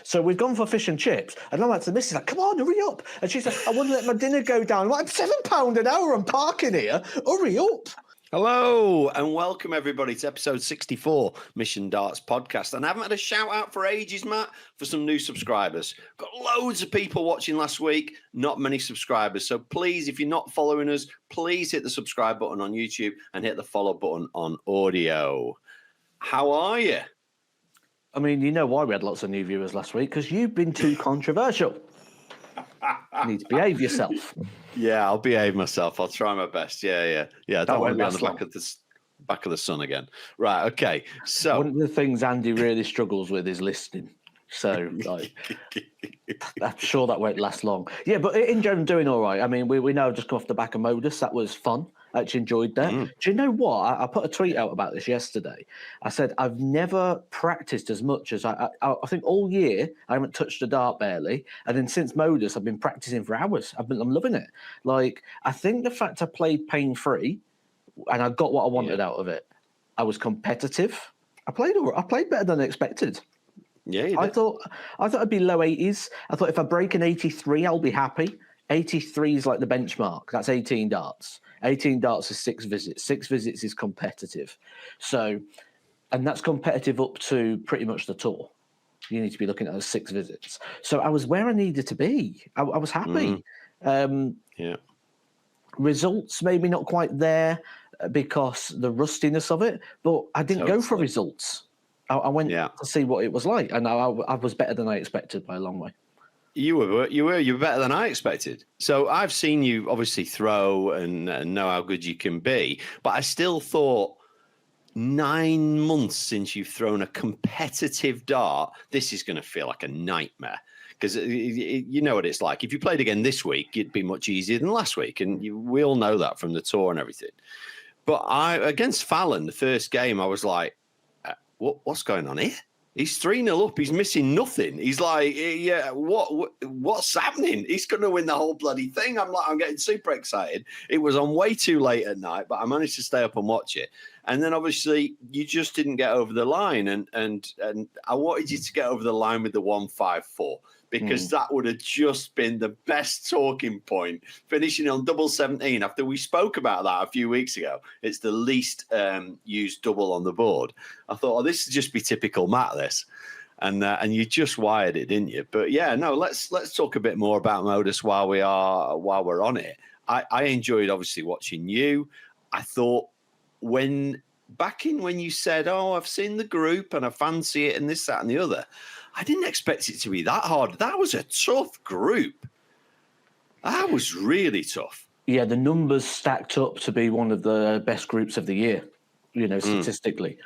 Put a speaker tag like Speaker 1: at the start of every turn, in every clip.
Speaker 1: So we've gone for fish and chips. And I'm like to the missus, like, come on, hurry up. And she said, I want to let my dinner go down. I'm like, £7 an hour I'm parking here. Hurry up.
Speaker 2: Hello and welcome everybody to episode 64 Mission Darts podcast. And I haven't had a shout out for ages, Matt, for some new subscribers. Got loads of people watching last week, not many subscribers. So please, if you're not following us, please hit the subscribe button on YouTube and hit the follow button on audio. How are you?
Speaker 1: I mean, you know why we had lots of new viewers last week? Because you've been too controversial. You need to behave yourself.
Speaker 2: Yeah, I'll behave myself. I'll try my best. Yeah. I don't want to be on the back of the sun again. Right, okay. So
Speaker 1: one of the things Andy really struggles with is listening. So I'm sure that won't last long. Yeah, but in general, doing all right. I mean, we know just come off the back of Modus. That was fun. I actually enjoyed that. Do you know what? I put a tweet out about this yesterday. I said, I've never practiced as much as I think all year. I haven't touched a dart barely. And then since Modus, I've been practicing for hours. I'm loving it. Like, I think the fact I played pain-free and I got what I wanted out of it. I was competitive. I played better than I expected.
Speaker 2: Yeah, you did.
Speaker 1: I thought I'd be low 80s. I thought if I break an 83, I'll be happy. 83 is like the benchmark. That's 18 darts. 18 darts is 6 visits. 6 visits is competitive. So, and that's competitive up to pretty much the tour. You need to be looking at those 6 visits. So I was where I needed to be. I was happy. Results maybe not quite there because the rustiness of it, but I didn't go for results. I went to see what it was like, and I was better than I expected by a long way.
Speaker 2: You were better than I expected. So I've seen you obviously throw and know how good you can be, but I still thought 9 months since you've thrown a competitive dart, this is going to feel like a nightmare. Because you know what it's like. If you played again this week, it'd be much easier than last week, and we all know that from the tour and everything. But against Fallon, the first game, I was like, what's going on here? He's 3-0 up. He's missing nothing. He's like, yeah, what's happening? He's going to win the whole bloody thing. I'm getting super excited. It was on way too late at night, but I managed to stay up and watch it. And then obviously you just didn't get over the line. And I wanted you to get over the line with the 154 because that would have just been the best talking point, finishing on double 17 after we spoke about that a few weeks ago. It's the least used double on the board. I thought, oh, this would just be typical Matt, this. And you just wired it, didn't you? But yeah, no, let's talk a bit more about Modus while we're on it. I enjoyed obviously watching you. I thought when you said, oh, I've seen the group and I fancy it and this, that, and the other, I didn't expect it to be that hard. That was a tough group. That was really tough.
Speaker 1: Yeah, the numbers stacked up to be one of the best groups of the year, statistically.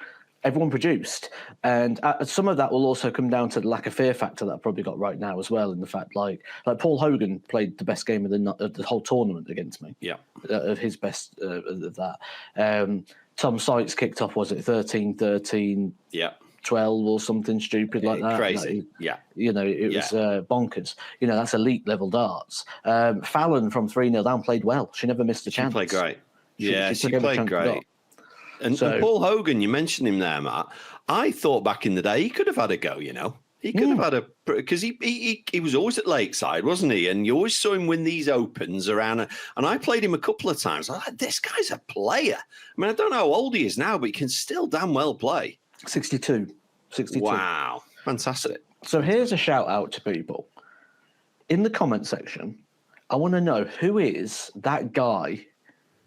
Speaker 1: Everyone produced. And some of that will also come down to the lack of fear factor that I've probably got right now as well. In the fact, like Paul Hogan played the best game of the whole tournament against me. Yeah. Of his best of that. Tom Sykes kicked off, was it 13-13? Yeah. 12 or something stupid like that.
Speaker 2: Crazy.
Speaker 1: It was bonkers. That's elite level darts. Fallon from 3-0 down played well. She never missed a chance.
Speaker 2: She played great. She played great. And Paul Hogan, you mentioned him there, Matt. I thought back in the day he could have had a go, He could have had because he was always at Lakeside, wasn't he? And you always saw him win these opens around. And I played him a couple of times. I was like, this guy's a player. I mean, I don't know how old he is now, but he can still damn well play.
Speaker 1: 62.
Speaker 2: Wow. Fantastic.
Speaker 1: So here's a shout out to people. In the comment section, I want to know who is that guy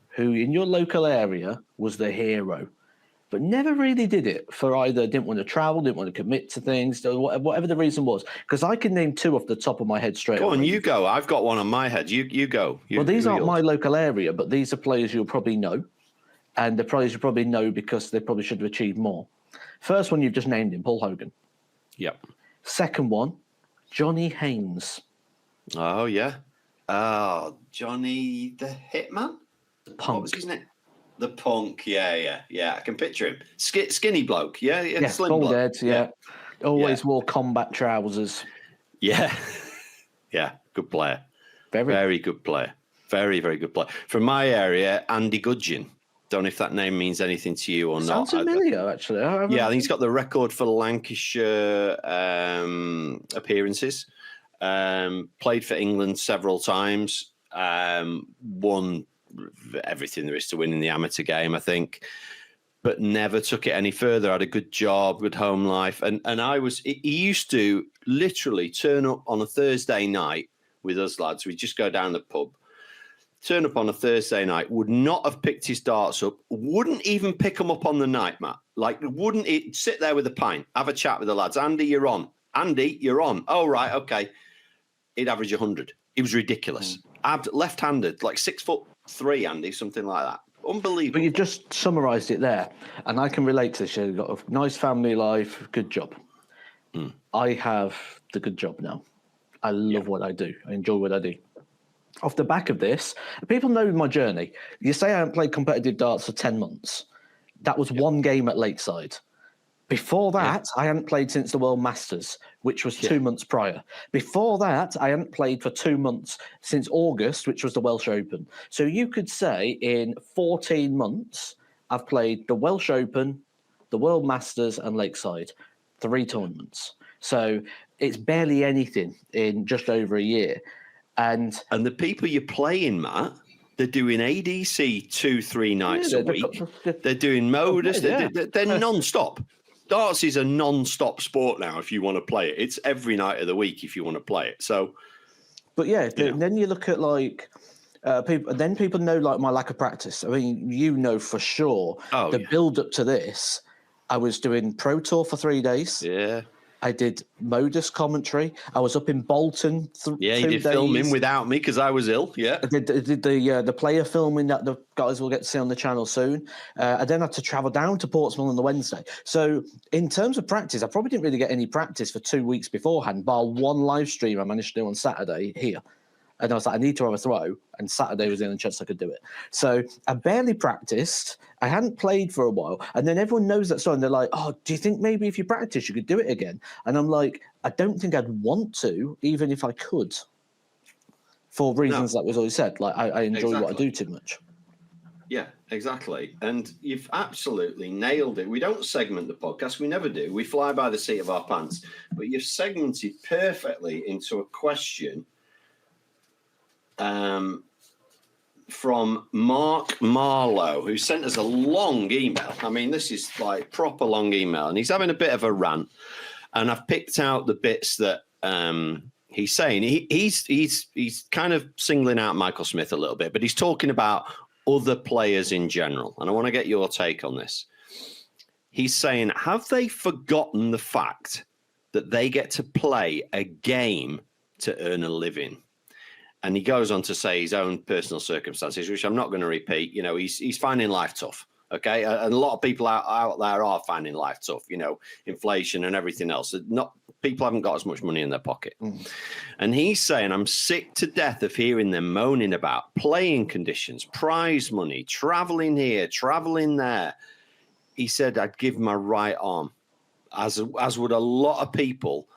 Speaker 1: who in your local area was the hero, but never really did it for either didn't want to travel, didn't want to commit to things, whatever the reason was. Because I can name 2 off the top of my head straight away.
Speaker 2: Go on, you go. I've got one on my head. You go.
Speaker 1: Well, these aren't my local area, but these are players you'll probably know. And the players you probably know because they probably should have achieved more. First one, you've just named him, Paul Hogan.
Speaker 2: Yep.
Speaker 1: Second one, Johnny Haynes.
Speaker 2: Oh, yeah. Oh, Johnny the Hitman?
Speaker 1: The Punk.
Speaker 2: What was his name? The Punk, yeah. I can picture him. Skinny bloke, yeah, slim
Speaker 1: bald
Speaker 2: bloke.
Speaker 1: head, yeah. Always wore combat trousers.
Speaker 2: Yeah, good player. Very good player. Very, very good player. From my area, Andy Gudgeon. Don't know if that name means anything to you or not.
Speaker 1: Sounds familiar, actually.
Speaker 2: I think he's got the record for Lancashire appearances. Played for England several times. Won everything there is to win in the amateur game, I think, but never took it any further. Had a good job, good home life, and he used to literally turn up on a Thursday night with us lads. We'd just go down the pub, turn up on a Thursday night, would not have picked his darts up, wouldn't even pick them up on the night, Matt. Like, wouldn't it sit there with a pint, have a chat with the lads. Andy, you're on. Andy, you're on. Oh, right, okay. He'd average 100. It was ridiculous. Left-handed, like 6'3", Andy, something like that. Unbelievable.
Speaker 1: But you've just summarised it there, and I can relate to this. You've got a nice family life, good job. I have the good job now. I love what I do. I enjoy what I do. Off the back of this, people know my journey. You say I haven't played competitive darts for 10 months. That was one game at Lakeside. Before that, I hadn't played since the World Masters, which was 2 months prior. Before that, I hadn't played for 2 months since August, which was the Welsh Open. So you could say in 14 months, I've played the Welsh Open, the World Masters and Lakeside, 3 tournaments. So it's barely anything in just over a year. And
Speaker 2: the people you're playing, Matt, they're doing ADC 2-3 nights a week. They're doing modus. They're non-stop. Darts is a non-stop sport now if you want to play it. It's every night of the week if you want to play it. So,
Speaker 1: but then you look at like people. Then people know like my lack of practice. I mean, you know for sure the build up to this. I was doing Pro Tour for 3 days.
Speaker 2: Yeah.
Speaker 1: I did modus commentary. I was up in Bolton.
Speaker 2: You did filming without me because I was ill. Yeah,
Speaker 1: I did the player filming that the guys will get to see on the channel soon. I then had to travel down to Portsmouth on the Wednesday. So in terms of practice, I probably didn't really get any practice for 2 weeks beforehand, bar one live stream I managed to do on Saturday here. And I was like, I need to have a throw. And Saturday was the only chance I could do it. So I barely practiced. I hadn't played for a while. And then everyone knows that story. And they're like, oh, do you think maybe if you practice, you could do it again? And I'm like, I don't think I'd want to, even if I could, for reasons that was always said. Like, I enjoy what I do too much.
Speaker 2: Yeah, exactly. And you've absolutely nailed it. We don't segment the podcast. We never do. We fly by the seat of our pants. But you've segmented perfectly into a question from Mark Marlowe, who sent us a long email. I mean, this is like proper long email, and he's having a bit of a rant. And I've picked out the bits that he's saying. He's kind of singling out Michael Smith a little bit, but he's talking about other players in general. And I want to get your take on this. He's saying, have they forgotten the fact that they get to play a game to earn a living? And he goes on to say his own personal circumstances, which I'm not going to repeat. You know, he's finding life tough. Okay. And a lot of people out there are finding life tough, you know, inflation and everything else. People haven't got as much money in their pocket. And he's saying, I'm sick to death of hearing them moaning about playing conditions, prize money, traveling here, traveling there. He said, I'd give my right arm, as would a lot of people,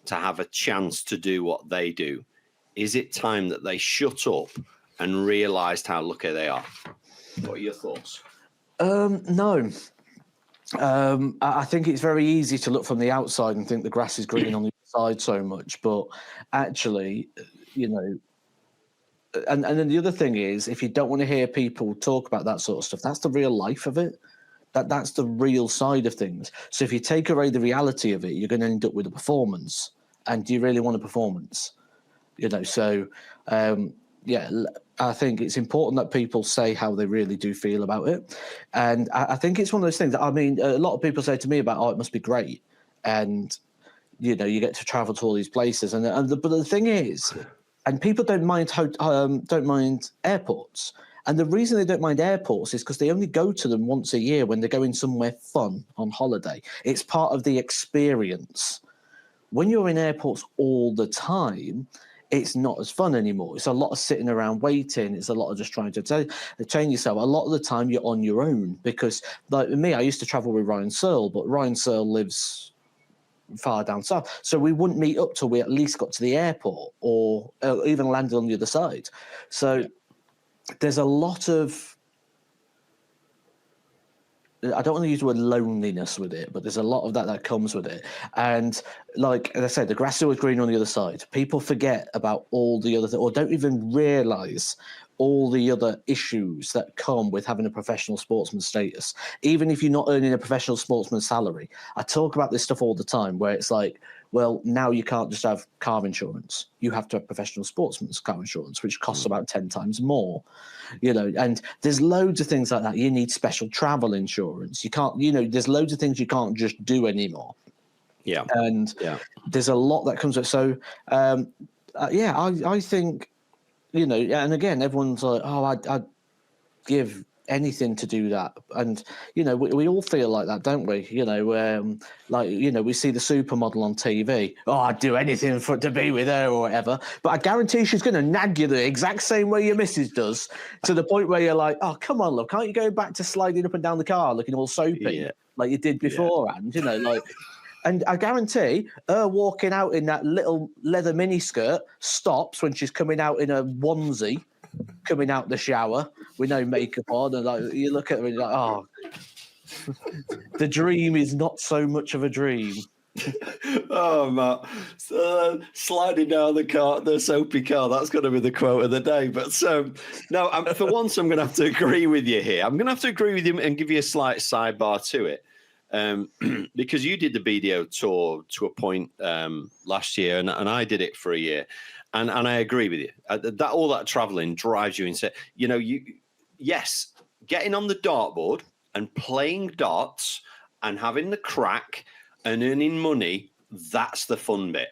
Speaker 2: to have a chance to do what they do. Is it time that they shut up and realised how lucky they are? What are your thoughts?
Speaker 1: No. I think it's very easy to look from the outside and think the grass is green on the side so much. But actually, you know, and then the other thing is, if you don't want to hear people talk about that sort of stuff, that's the real life of it. That's the real side of things. So if you take away the reality of it, you're going to end up with a performance. And do you really want a performance? You know, so, I think it's important that people say how they really do feel about it. And I think it's one of those things that, I mean, a lot of people say to me about, oh, it must be great. And, you know, you get to travel to all these places. But the thing is, and people don't mind airports. And the reason they don't mind airports is because they only go to them once a year when they're going somewhere fun on holiday. It's part of the experience. When you're in airports all the time, it's not as fun anymore. It's a lot of sitting around waiting. It's a lot of just trying to train yourself. A lot of the time you're on your own because, like me, I used to travel with Ryan Searle, but Ryan Searle lives far down south. So we wouldn't meet up till we at least got to the airport or even landed on the other side. So there's a lot of I don't want to use the word loneliness with it, but there's a lot of that comes with it. And like as I said, the grass is always green on the other side. People forget about all the other or don't even realise all the other issues that come with having a professional sportsman status. Even if you're not earning a professional sportsman salary, I talk about this stuff all the time where it's like, well, now you can't just have car insurance. You have to have professional sportsman's car insurance, which costs about 10 times more. And there's loads of things like that. You need special travel insurance. You can't, there's loads of things you can't just do anymore.
Speaker 2: Yeah.
Speaker 1: And there's a lot that comes with it. So, I think, and again, everyone's like, oh, I'd give anything to do that. And, we all feel like that, don't we? We see the supermodel on TV. Oh, I'd do anything to be with her or whatever. But I guarantee she's going to nag you the exact same way your missus does, to the point where you're like, oh, come on, look, can't you go back to sliding up and down the car looking all soapy like you did beforehand? And I guarantee her walking out in that little leather miniskirt stops when she's coming out in a onesie, coming out the shower with no makeup on, and you look at her and you're like, oh, the dream is not so much of a dream.
Speaker 2: Oh, Matt. So, sliding down the soapy car, that's going to be the quote of the day. But no, for once, I'm going to have to agree with you here. I'm going to have to agree with you and give you a slight sidebar to it. Because you did the BDO tour to a point last year, and I did it for a year, and I agree with you. That all that traveling drives you insane. Yes, getting on the dartboard and playing darts and having the crack and earning money, that's the fun bit.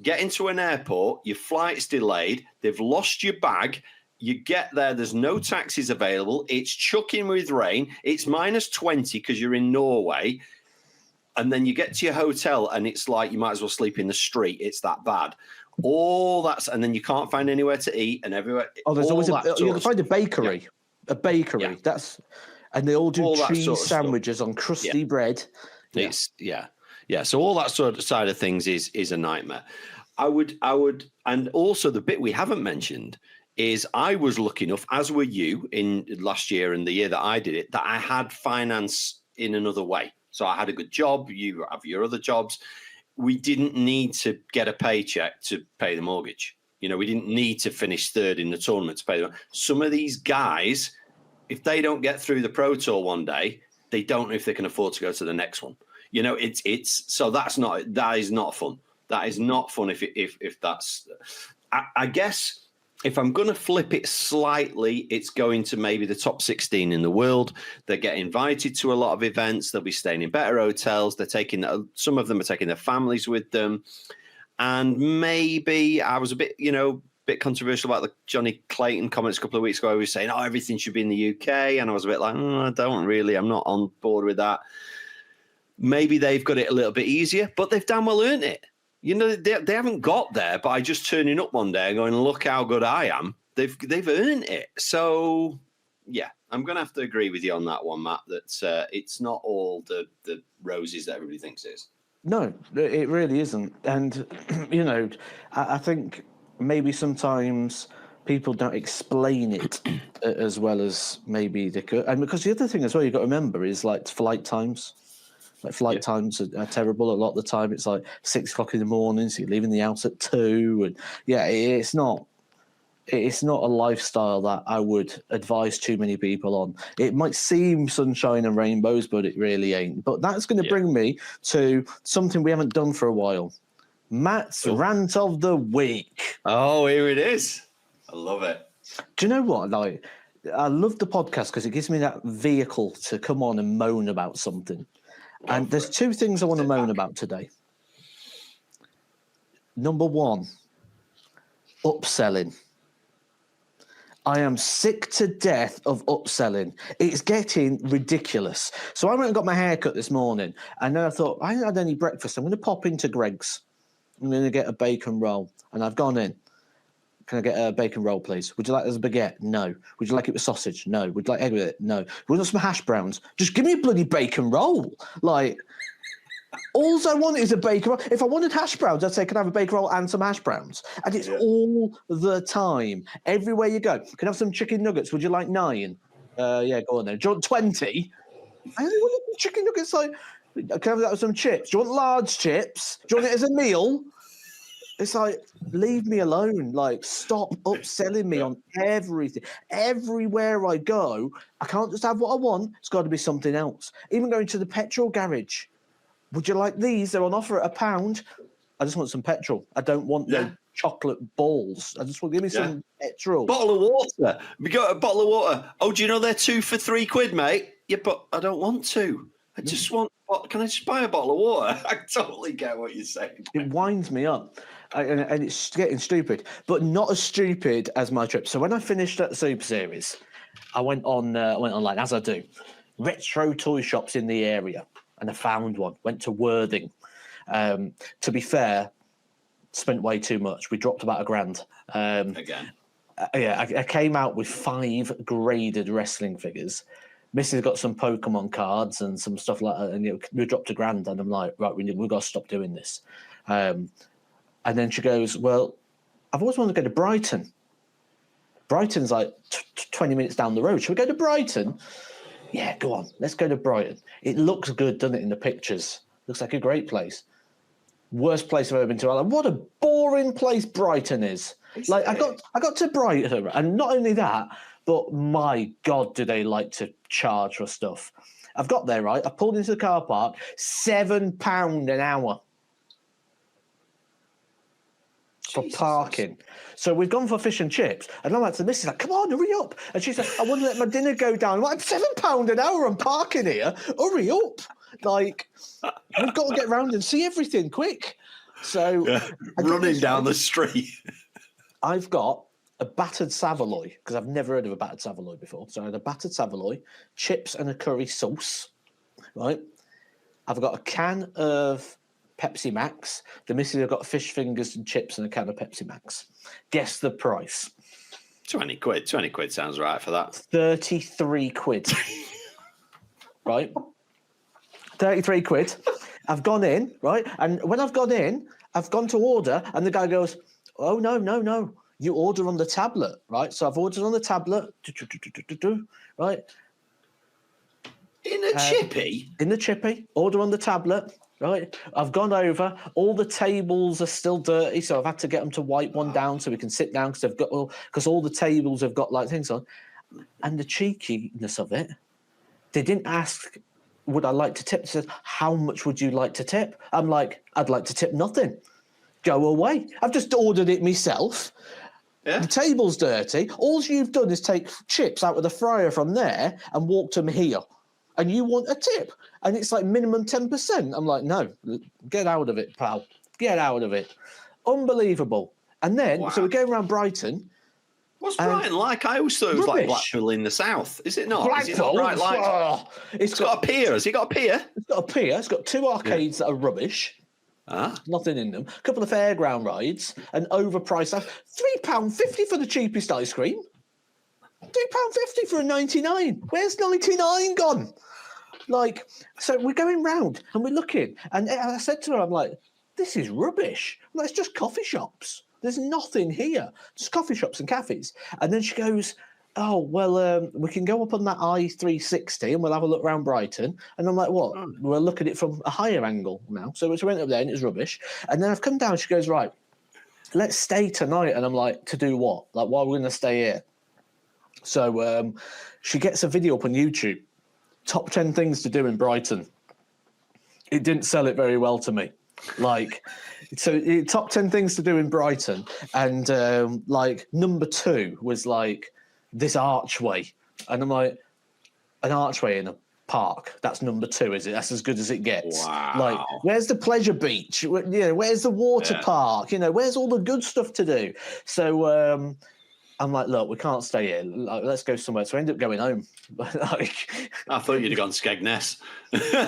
Speaker 2: Getting to an airport, your flight's delayed, they've lost your bag. You get there, there's no taxis available. It's chucking with rain. It's minus 20 because you're in Norway. And then you get to your hotel and it's like you might as well sleep in the street. It's that bad. And then you can't find anywhere to eat and everywhere.
Speaker 1: Oh, there's always you can find a bakery. Yeah. A bakery. Yeah. And they all do cheese sandwiches on crusty bread.
Speaker 2: So all that sort of side of things is a nightmare. I would, and also the bit we haven't mentioned is I was lucky enough, as were you in last year and the year that I did it, that I had finance in another way. So I had a good job. You have your other jobs. We didn't need to get a paycheck to pay the mortgage. We didn't need to finish third in the tournament to pay them. Some of these guys, if they don't get through the Pro Tour one day, they don't know if they can afford to go to the next one. So that is not fun. That is not fun if that's, I guess. If I'm going to flip it slightly, it's going to maybe the top 16 in the world. They get invited to a lot of events. They'll be staying in better hotels. Some of them are taking their families with them. And maybe I was a bit controversial about the Johnny Clayton comments a couple of weeks ago. He was saying, oh, everything should be in the UK. And I was a bit like, I don't really. I'm not on board with that. Maybe they've got it a little bit easier, but they've damn well earned it. They haven't got there by just turning up one day and going, look how good I am. They've earned it. So, yeah, I'm going to have to agree with you on that one, Matt, that it's not all the roses that everybody thinks it is.
Speaker 1: No, it really isn't. And, I think maybe sometimes people don't explain it as well as maybe they could. And because the other thing as well you've got to remember is like flight times. Like flight times are terrible. A lot of the time it's like 6 o'clock in the morning, so you're leaving the house at 2. And it's not a lifestyle that I would advise too many people on. It might seem sunshine and rainbows, but it really ain't. But that's going to bring me to something we haven't done for a while. Matt's rant of the week.
Speaker 2: Oh, here it is. I love it.
Speaker 1: Do you know what? Like, I love the podcast because it gives me that vehicle to come on and moan about something. And there's 2 things I want to moan about today. Number 1, upselling. I am sick to death of upselling. It's getting ridiculous. So I went and got my hair cut this morning, and then I thought, I haven't had any breakfast. I'm going to pop into Greg's. I'm going to get a bacon roll. And I've gone in. Can I get a bacon roll, please? Would you like it as a baguette? No. Would you like it with sausage? No. Would you like egg with it? No. Would you want some hash browns? Just give me a bloody bacon roll. Like, all I want is a bacon roll. If I wanted hash browns, I'd say, can I have a bacon roll and some hash browns? And it's all the time. Everywhere you go. Can I have some chicken nuggets? Would you like 9? Yeah, go on then. Do you want 20? I only want the chicken nuggets. Like, can I have that with some chips? Do you want large chips? Do you want it as a meal? It's like, leave me alone. Like, stop upselling me on everything. Everywhere I go, I can't just have what I want. It's got to be something else. Even going to the petrol garage. Would you like these? They're on offer at £1. I just want some petrol. I don't want no chocolate balls. I just want give me some petrol.
Speaker 2: Bottle of water. We got a bottle of water. Oh, do you know they're 2 for £3, mate? Yeah, but I don't want to. I just want. Can I just buy a bottle of water? I totally get what you're saying.
Speaker 1: It winds me up. And it's getting stupid, but not as stupid as my trip. So when I finished at the Super Series, I went online, as I do, retro toy shops in the area, and I found one. Went to Worthing. To be fair, spent way too much. We dropped about £1,000.
Speaker 2: Again.
Speaker 1: I came out with 5 graded wrestling figures. Mrs. got some Pokemon cards and some stuff like that, and we dropped £1,000. And I'm like, right, we've got to stop doing this. And then she goes, well, I've always wanted to go to Brighton. Brighton's like 20 minutes down the road. Should we go to Brighton? Yeah, go on. Let's go to Brighton. It looks good, doesn't it, in the pictures? Looks like a great place. Worst place I've ever been to. Like, what a boring place Brighton is. Like, I got to Brighton, and not only that, but my God, do they like to charge for stuff. I've got there, right? I pulled into the car park, £7 an hour. For parking. So we've gone for fish and chips. And I'm like to the missus, like, come on, hurry up. And she's like, I want to let my dinner go down. I'm like, £7 an hour I'm parking here. Hurry up. Like, we've got to get round and see everything quick. So
Speaker 2: running down the street.
Speaker 1: I've got a battered Savoy, because I've never heard of a battered Savoy before. So I had a battered Savoy, chips and a curry sauce. Right. I've got a can of Pepsi Max. The missus have got fish fingers and chips and a can of Pepsi Max. Guess the price.
Speaker 2: 20 quid. 20 quid sounds right for that.
Speaker 1: 33 quid. Right? 33 quid. I've gone in, right? And when I've gone in, I've gone to order, and the guy goes, oh, no. You order on the tablet, right? So I've ordered on the tablet, right?
Speaker 2: In a chippy?
Speaker 1: In the chippy. Order on the tablet. Right, I've gone over. All the tables are still dirty, so I've had to get them to wipe one down so we can sit down because all the tables have got like things on. And the cheekiness of it, they didn't ask, would I like to tip? They said, how much would you like to tip? I'm like, I'd like to tip nothing. Go away. I've just ordered it myself. Yeah. The table's dirty. All you've done is take chips out of the fryer from there and walked them here. And you want a tip. And it's like minimum 10%. I'm like, no, get out of it, pal. Get out of it. Unbelievable. And then, so we're going around Brighton.
Speaker 2: What's Brighton like? I always thought it was like Blackpool in the south. Is it not?
Speaker 1: Blackpool?
Speaker 2: Is it not right, like, it's got a pier. Has it got a pier?
Speaker 1: It's got a pier. It's got 2 arcades that are rubbish. Nothing in them. A couple of fairground rides. And overpriced. £3.50 for the cheapest ice cream. £3.50 for a 99. Where's 99 gone? Like, so we're going round and we're looking. And I said to her, I'm like, this is rubbish. I'm like, it's just coffee shops. There's nothing here. Just coffee shops and cafes. And then she goes, oh, well, we can go up on that I-360 and we'll have a look around Brighton. And I'm like, what? We'll look at it from a higher angle now. So we went up there and it was rubbish. And then I've come down. She goes, right, let's stay tonight. And I'm like, to do what? Like, why are we going to stay here? So she gets a video up on YouTube, top 10 things to do in Brighton. It didn't sell it very well to me. Like, so top 10 things to do in Brighton. And like number 2 was like this archway. And I'm like, an archway in a park. That's number 2, is it? That's as good as it gets.
Speaker 2: Wow.
Speaker 1: Like, where's the pleasure beach? You know, where's the water park? You know, where's all the good stuff to do? So, I'm like, look, we can't stay here. Like, let's go somewhere. So I ended up going home. Like,
Speaker 2: I thought you'd have gone Skegness,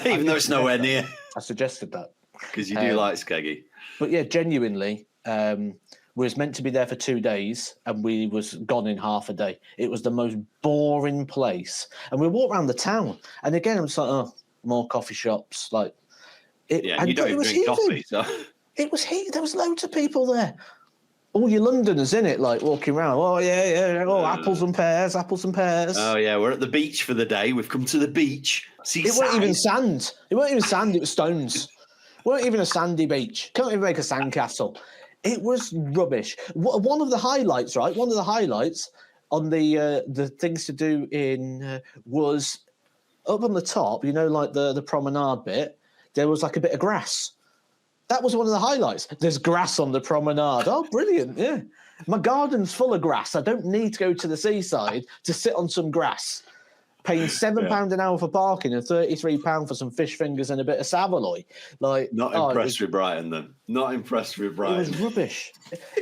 Speaker 2: even though it's nowhere near.
Speaker 1: I suggested that.
Speaker 2: Because you do like Skeggy.
Speaker 1: But yeah, genuinely, we was meant to be there for 2 days and we was gone in half a day. It was the most boring place. And we walked around the town. And again, I'm just like, oh, more coffee shops. Like,
Speaker 2: and you don't even drink coffee, so...
Speaker 1: It was heat. There was loads of people there. all your Londoners in it, like walking around. Oh yeah. Oh, apples and pears.
Speaker 2: Oh yeah, we're at the beach for the day. We've come to the beach.
Speaker 1: It weren't even sand. It was stones. It weren't even a sandy beach. Can't even make a sandcastle. It was rubbish. One of the highlights, right? One of the highlights on the things to do in was up on the top. You know, like the promenade bit. There was like a bit of grass. That was one of the highlights. There's grass on the promenade. Oh, brilliant. Yeah. My garden's full of grass. I don't need to go to the seaside to sit on some grass. Paying £7 an hour for parking and £33 for some fish fingers and a bit of saveloy. Like,
Speaker 2: not impressed with Brighton then. Not impressed with Brighton.
Speaker 1: It was rubbish.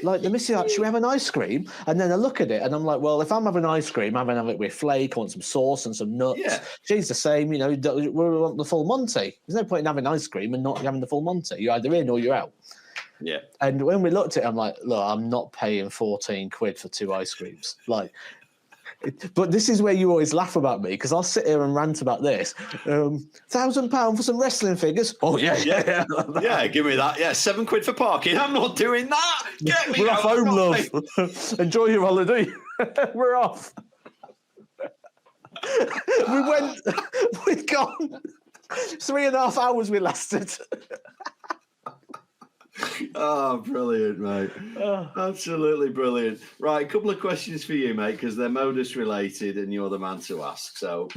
Speaker 1: Like the missus, like, should we have an ice cream? And then I look at it and I'm like, well, if I'm having ice cream, I'm having it with flake, I want some sauce and some nuts.
Speaker 2: Yeah.
Speaker 1: She's the same, you know. We want the full Monty. There's no point in having ice cream and not having the full Monty. You're either in or you're out.
Speaker 2: Yeah.
Speaker 1: And when we looked at it, I'm like, look, I'm not paying 14 quid for 2 ice creams. Like. But this is where you always laugh about me because I'll sit here and rant about this. £1,000 for some wrestling figures? Oh yeah.
Speaker 2: Yeah, give me that. Yeah, £7 for parking. I'm not doing that. Get me.
Speaker 1: We're off home, love. Enjoy your holiday. We're off. We've gone 3.5 hours. We lasted.
Speaker 2: Oh, brilliant, mate. Absolutely brilliant. Right, a couple of questions for you, mate, because they're Modus related and you're the man to ask. So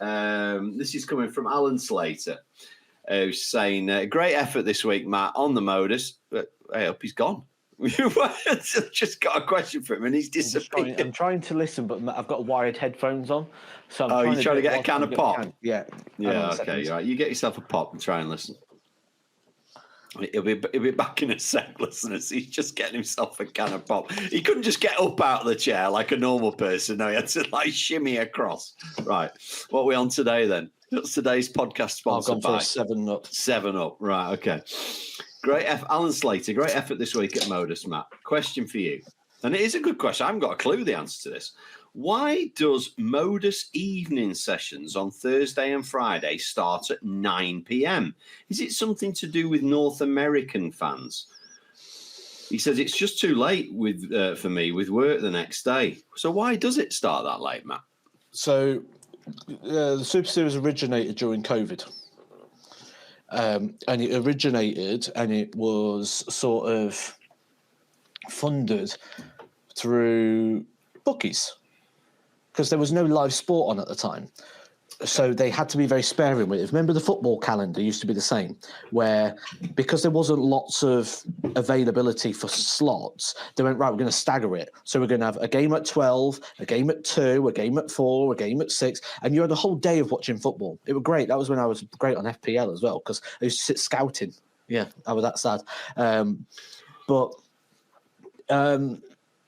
Speaker 2: this is coming from Alan Slater, who's saying, great effort this week, Matt, on the Modus. But hey, up he's gone. Just got a question for him and he's disappeared.
Speaker 1: I'm trying to listen, but I've got wired headphones on. So
Speaker 2: you're trying to get a can of pop?
Speaker 1: Yeah.
Speaker 2: Yeah, okay. Right. You get yourself a pop and try and listen. He'll be back in a sec, listeners. He's just getting himself a can of pop. He couldn't just get up out of the chair like a normal person. No, he had to like shimmy across. Right. What are we on today then? What's today's podcast sponsored by?
Speaker 1: 7-Up.
Speaker 2: 7-Up. Right, okay. Alan Slater, great effort this week at Modus, Matt. Question for you. And it is a good question. I haven't got a clue the answer to this. Why does Modus evening sessions on Thursday and Friday start at 9 p.m? Is it something to do with North American fans? He says it's just too late for me with work the next day. So why does it start that late, Matt?
Speaker 1: So the Super Series originated during COVID. And it originated and it was sort of funded through bookies, because there was no live sport on at the time. So they had to be very sparing with it. Remember the football calendar used to be the same, where because there wasn't lots of availability for slots, they went, right, we're going to stagger it. So we're going to have a game at 12, a game at 2, a game at 4, a game at 6, and you had a whole day of watching football. It was great. That was when I was great on FPL as well, because I used to sit scouting. Yeah, I was that sad.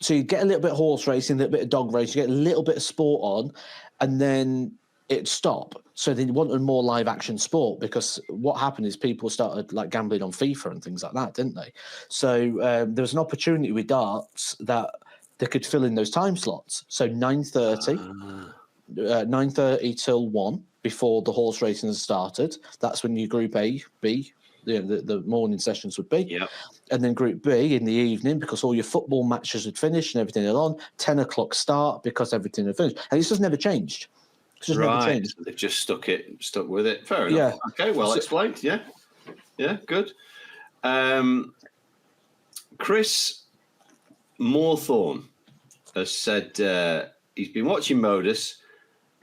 Speaker 1: So you get a little bit of horse racing, a little bit of dog racing, you get a little bit of sport on, and then it'd stop. So they wanted more live action sport, because what happened is people started like gambling on FIFA and things like that, didn't they? So there was an opportunity with darts that they could fill in those time slots. So 9:30 till 1 before the horse racing has started. That's when your Group A, B, the morning sessions would be.
Speaker 2: Yeah.
Speaker 1: And then Group B in the evening, because all your football matches had finished and everything had on. 10 o'clock start because everything had finished. And it's just never changed. It's just never changed.
Speaker 2: They've just stuck with it. Fair enough. Yeah. Okay, well explained. Yeah. Yeah, good. Chris Moorthorne has said he's been watching Modus.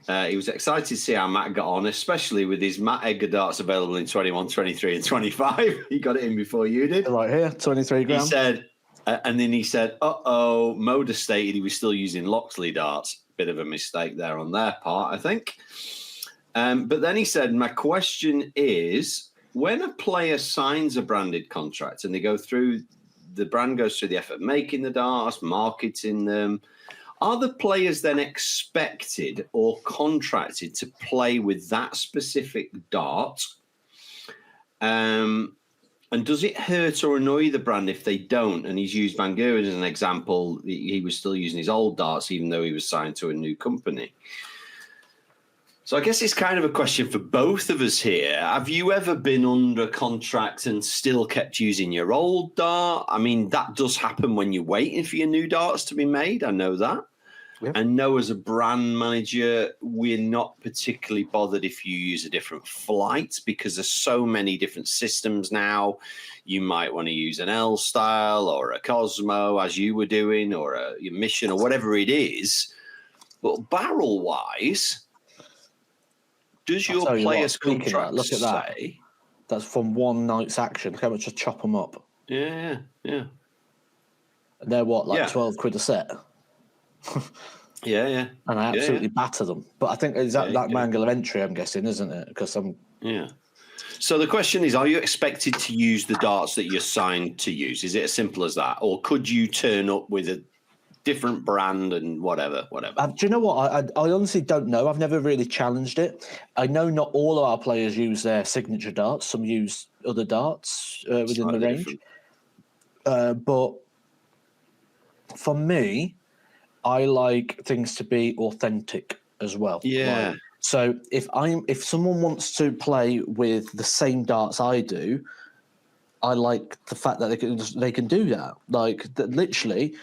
Speaker 2: He was excited to see how Matt got on, especially with his Matt Edgar darts available in 21, 23 and 25. He got it in before you did.
Speaker 1: Right here, 23 grams.
Speaker 2: He said, and then he said, Modus stated he was still using Loxley darts. Bit of a mistake there on their part, I think. But then he said, my question is, when a player signs a branded contract and the brand goes through the effort of making the darts, marketing them, are the players then expected or contracted to play with that specific dart? And does it hurt or annoy the brand if they don't? And he's used Van Gogh as an example. He was still using his old darts, even though he was signed to a new company. So I guess it's kind of a question for both of us here. Have you ever been under contract and still kept using your old dart? I mean, that does happen when you're waiting for your new darts to be made. I know that.
Speaker 1: Yeah.
Speaker 2: And know as a brand manager, we're not particularly bothered if you use a different flight because there's so many different systems now. You might want to use an L style or a Cosmo as you were doing or a Mission or whatever it is. But barrel-wise... Does your player's contract
Speaker 1: look at that.
Speaker 2: say...
Speaker 1: That's from one night's action. Look how much to chop them up.
Speaker 2: Yeah.
Speaker 1: And they're what, like 12 quid a set?
Speaker 2: Yeah.
Speaker 1: And I absolutely batter them. But I think is that angle of entry, I'm guessing, isn't it? Because I'm...
Speaker 2: Yeah. So the question is, are you expected to use the darts that you're signed to use? Is it as simple as that? Or could you turn up with a different brand and whatever.
Speaker 1: Do you know what? I honestly don't know. I've never really challenged it. I know not all of our players use their signature darts. Some use other darts within the range. But for me, I like things to be authentic as well.
Speaker 2: Yeah.
Speaker 1: Like, so if someone wants to play with the same darts I do, I like the fact that they can do that. Like literally.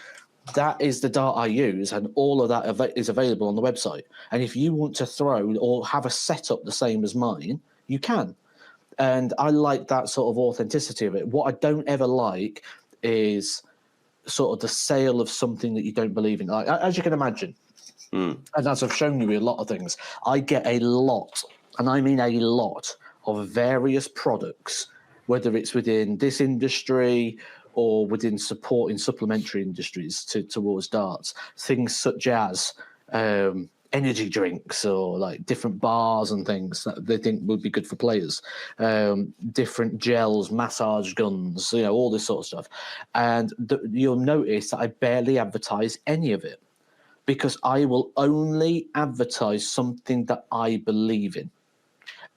Speaker 1: That is the dart I use, and all of that is available on the website. And if you want to throw or have a setup the same as mine, you can. And I like that sort of authenticity of it. What I don't ever like is sort of the sale of something that you don't believe in. Like, as you can imagine, and as I've shown you with a lot of things, I get a lot, and I mean a lot, of various products, whether it's within this industry or within supporting supplementary industries towards darts, things such as energy drinks or like different bars and things that they think would be good for players, different gels, massage guns, all this sort of stuff. And you'll notice that I barely advertise any of it because I will only advertise something that I believe in.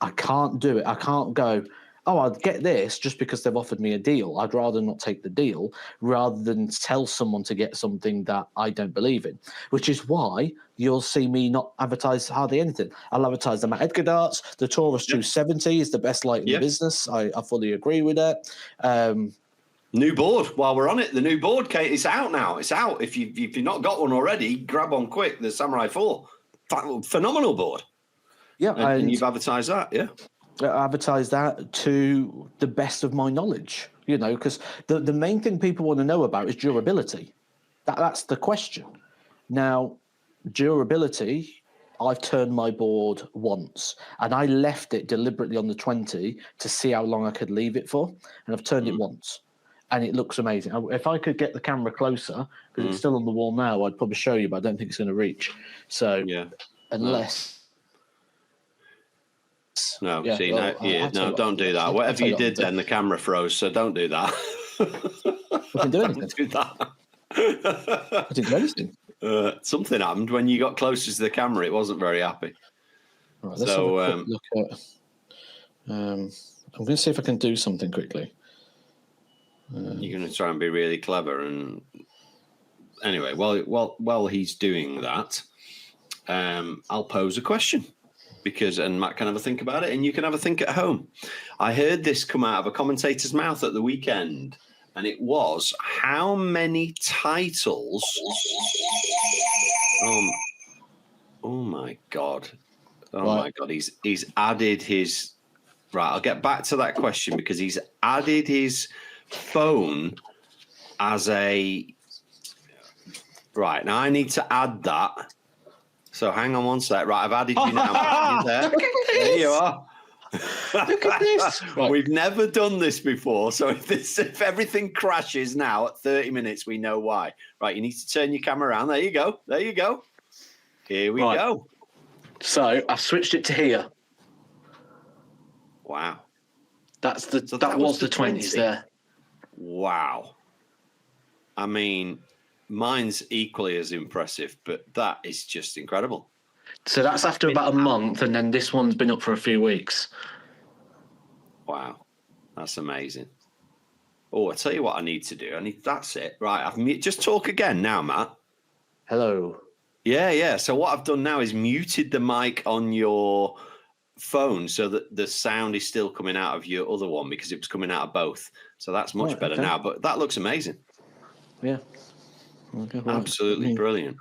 Speaker 1: I can't do it. I can't go, oh, I'd get this just because they've offered me a deal. I'd rather not take the deal rather than tell someone to get something that I don't believe in, which is why you'll see me not advertise hardly anything. I'll advertise them at Edgar Darts. The Taurus 270 is the best light in the business. I fully agree with that.
Speaker 2: New board. While we're on it, the new board, Kate, it's out now. It's out. If you've not got one already, grab one quick. The Samurai 4. Phenomenal board.
Speaker 1: Yeah.
Speaker 2: And you've advertised that, yeah?
Speaker 1: Advertise that to the best of my knowledge, because the main thing people want to know about is durability. That's the question. Now, durability, I've turned my board once, and I left it deliberately on the 20 to see how long I could leave it for, and I've turned it once, and it looks amazing. If I could get the camera closer, because it's still on the wall now, I'd probably show you, but I don't think it's going to reach. So, unless...
Speaker 2: No, don't do that. Whatever you did then, the camera froze, so don't do that.
Speaker 1: I didn't do anything.
Speaker 2: Don't do that.
Speaker 1: I didn't do anything.
Speaker 2: Something happened when you got closest to the camera. It wasn't very happy.
Speaker 1: Right, let's have a quick look at... I'm going to see if I can do something quickly.
Speaker 2: You're going to try and be really clever. And anyway, while he's doing that, I'll pose a question. And Matt can have a think about it, and you can have a think at home. I heard this come out of a commentator's mouth at the weekend, and it was, how many titles... Oh my God. My God. He's added his... Right, I'll get back to that question because he's added his phone as a... Right, now I need to add that... So hang on one sec. Right, I've added you now. There you are.
Speaker 1: Look at this. Right.
Speaker 2: We've never done this before. So if everything crashes now at 30 minutes, we know why. Right, you need to turn your camera around. There you go. Here we go.
Speaker 1: So I've switched it to here.
Speaker 2: Wow.
Speaker 1: That was the 20s there.
Speaker 2: Wow. I mean... Mine's equally as impressive, but that is just incredible.
Speaker 1: So that's after about a month, and then this one's been up for a few weeks.
Speaker 2: Wow. That's amazing. Oh, I tell you what I need to do. That's it. Right, just talk again now, Matt.
Speaker 1: Hello.
Speaker 2: Yeah. So what I've done now is muted the mic on your phone so that the sound is still coming out of your other one because it was coming out of both. So that's much better now. But that looks amazing.
Speaker 1: Yeah. Okay,
Speaker 2: Absolutely brilliant.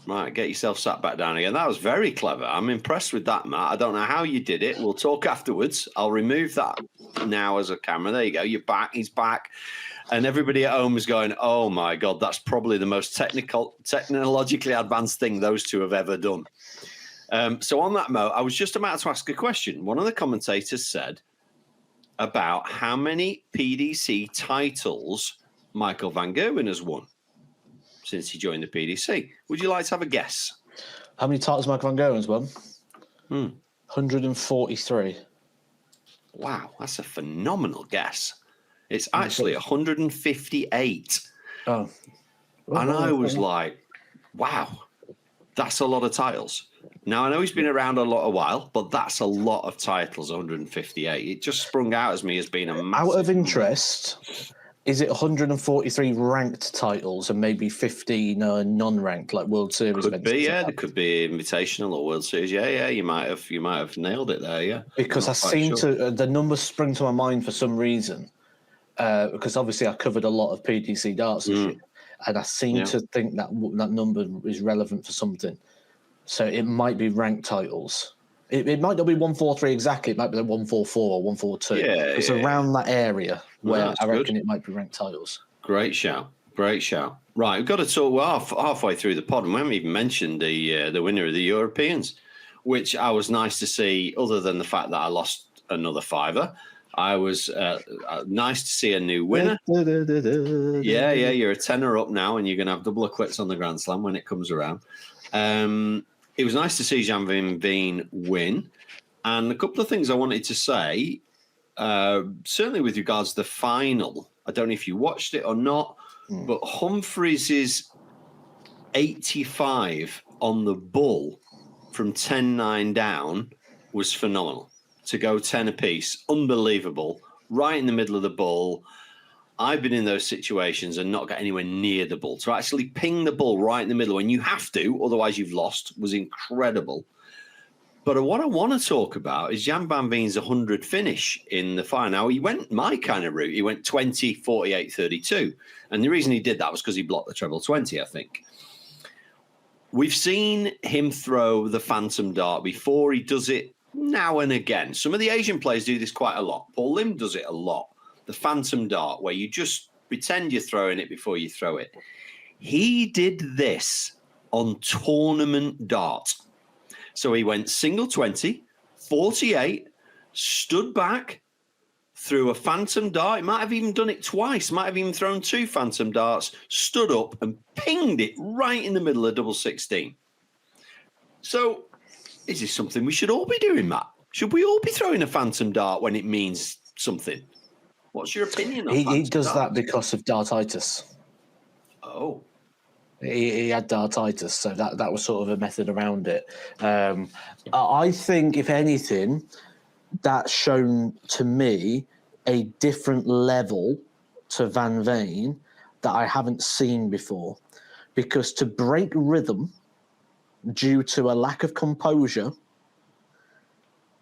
Speaker 2: Right, get yourself sat back down again. That was very clever. I'm impressed with that, Matt. I don't know how you did it. We'll talk afterwards. I'll remove that now as a camera. There you go. You're back. He's back. And everybody at home is going, oh, my God, that's probably the most technologically advanced thing those two have ever done. So on that note, I was just about to ask a question. One of the commentators said about how many PDC titles Michael Van Gerwen has won since he joined the PDC. Would you like to have a guess?
Speaker 1: How many titles Michael Van Gerwen's won? 143.
Speaker 2: Wow, that's a phenomenal guess. It's actually 158.
Speaker 1: Oh.
Speaker 2: And I was like, wow, that's a lot of titles. Now, I know he's been around a while, but that's a lot of titles, 158. It just sprung out as me as being a massive...
Speaker 1: Out of interest, is it 143 ranked titles and maybe 15 non-ranked, like World Series
Speaker 2: could
Speaker 1: events?
Speaker 2: Be, yeah. There could be Invitational or World Series. Yeah. You might have nailed it there, yeah.
Speaker 1: Because I seem to... the numbers spring to my mind for some reason, because obviously I covered a lot of PDC darts this year, and I seem to think that number is relevant for something. So it might be ranked titles. It might not be 143 exactly. It might be 144 or 142. Yeah, it's around that area where I reckon it might be ranked titles.
Speaker 2: Great shout. Right, we've got to talk. We're halfway through the pod, and we haven't even mentioned the winner of the Europeans, which I was nice to see. Other than the fact that I lost another $5, I was nice to see a new winner. Yeah, you're a tenner up now, and you're going to have double eclipse on the Grand Slam when it comes around. It was nice to see Gian Van Veens win. And a couple of things I wanted to say, certainly with regards to the final. I don't know if you watched it or not, but Humphreys' 85 on the bull from 10-9 down was phenomenal. To go 10 apiece, unbelievable, right in the middle of the bull. I've been in those situations and not got anywhere near the bull. To actually ping the bull right in the middle when you have to, otherwise you've lost, was incredible. But what I want to talk about is Gian Van Veens' 100 finish in the final. Now, he went my kind of route. He went 20, 48, 32. And the reason he did that was because he blocked the treble 20, I think. We've seen him throw the phantom dart before. He does it now and again. Some of the Asian players do this quite a lot. Paul Lim does it a lot. The phantom dart, where you just pretend you're throwing it before you throw it. He did this on tournament dart. So he went single 20, 48, stood back, threw a phantom dart. He might have even done it twice, might have even thrown 2 phantom darts, stood up and pinged it right in the middle of double 16. So is this something we should all be doing, Matt? Should we all be throwing a phantom dart when it means something? What's your opinion on
Speaker 1: He does that because of dartitis.
Speaker 2: Oh.
Speaker 1: He had dartitis, so that was sort of a method around it. I think, if anything, that's shown to me a different level to Van Veen that I haven't seen before. Because to break rhythm due to a lack of composure,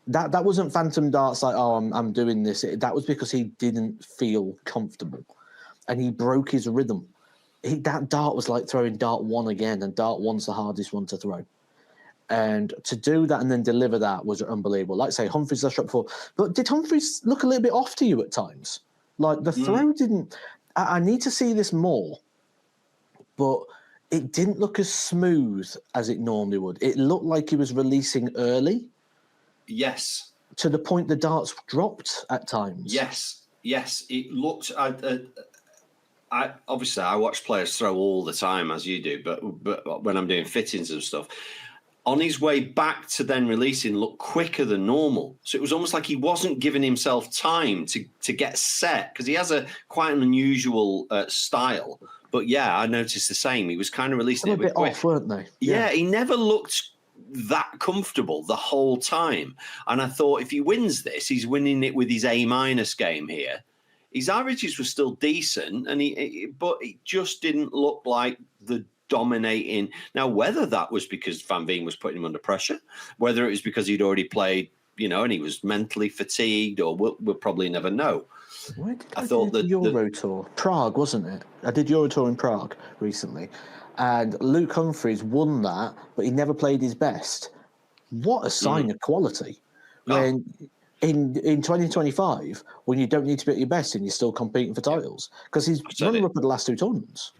Speaker 1: that wasn't phantom darts like, oh, I'm doing this. That was because he didn't feel comfortable, and he broke his rhythm. That dart was like throwing dart 1 again, and dart 1's the hardest one to throw. And to do that and then deliver that was unbelievable. Like I say, Humphreys I shot before, but did Humphreys look a little bit off to you at times? Like the throw didn't. I need to see this more, but it didn't look as smooth as it normally would. It looked like he was releasing early.
Speaker 2: Yes.
Speaker 1: To the point the darts dropped at times.
Speaker 2: Yes. It looked. I obviously I watch players throw all the time, as you do, but when I'm doing fittings and stuff, on his way back to then releasing looked quicker than normal. So it was almost like he wasn't giving himself time to get set, because he has quite an unusual style. But yeah, I noticed the same. He was kind of releasing
Speaker 1: a bit off, weren't they?
Speaker 2: Yeah, he never looked that comfortable the whole time. And I thought, if he wins this, he's winning it with his A- game here. His averages were still decent, but it just didn't look like the dominating. Now, whether that was because Van Veen was putting him under pressure, whether it was because he'd already played, and he was mentally fatigued, or we'll probably never know.
Speaker 1: Where did I thought the Euro Tour? Prague, wasn't it? I did Euro Tour in Prague recently, and Luke Humphries won that, but he never played his best. What a sign of quality! When in 2025, when you don't need to be at your best and you're still competing for titles, because he's running up at the last two tournaments.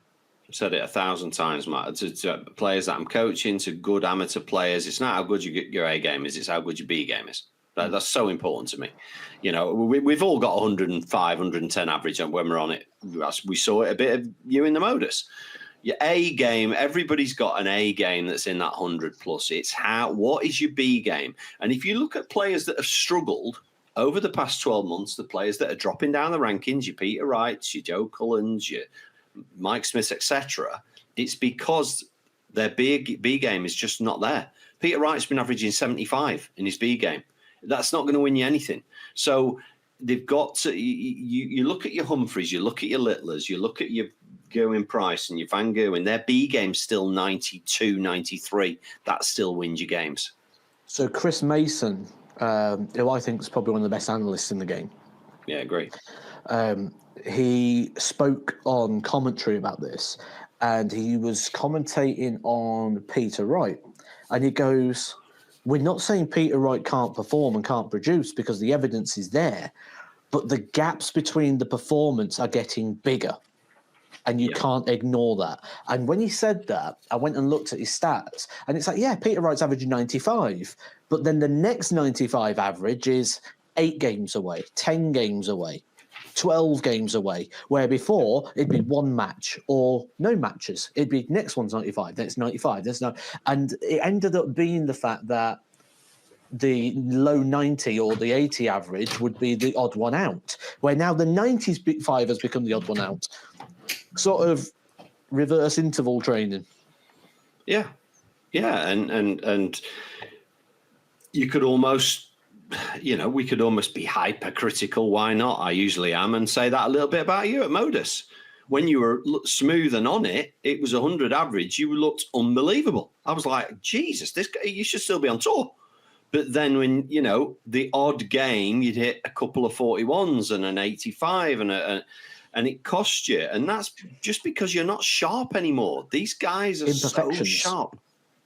Speaker 2: I've said it 1,000 times, Matt. To players that I'm coaching, to good amateur players, it's not how good your A game is; it's how good your B game is. That's so important to me. We've all got 105, 110 average when we're on it. We saw it a bit of you in the modus. Your A game, everybody's got an A game that's in that 100 plus. It's what is your B game? And if you look at players that have struggled over the past 12 months, the players that are dropping down the rankings, your Peter Wrights, your Joe Cullens, your Mike Smiths, etc., it's because their B game is just not there. Peter Wright's been averaging 75 in his B game. That's not going to win you anything. So they've got to, you look at your Humphreys, you look at your Littlers, you look at your Gerwin Price and your Van Gerwen, their B game's still 92, 93. That still wins your games.
Speaker 1: So Chris Mason, who I think is probably one of the best analysts in the game.
Speaker 2: Yeah, agree.
Speaker 1: He spoke on commentary about this, and he was commentating on Peter Wright. And he goes, we're not saying Peter Wright can't perform and can't produce because the evidence is there, but the gaps between the performance are getting bigger. And you can't ignore that. And when he said that, I went and looked at his stats, and it's like, yeah, Peter Wright's averaging 95. But then the next 95 average is 8 games away, 10 games away, 12 games away, where before it'd be one match or no matches. It'd be next one's 95, then it's 95. And it ended up being the fact that the low 90 or the 80 average would be the odd one out, where now the 95 has become the odd one out. Sort of reverse interval training. Yeah, and
Speaker 2: you could almost, we could almost be hypercritical. Why not? I usually am, and say that a little bit about you at Modus. When you were smooth and on it, it was 100 average. You looked unbelievable. I was like, Jesus, this guy, you should still be on tour. But then when, the odd game, you'd hit a couple of 41s and an 85 and it cost you. And that's just because you're not sharp anymore. These guys are so sharp.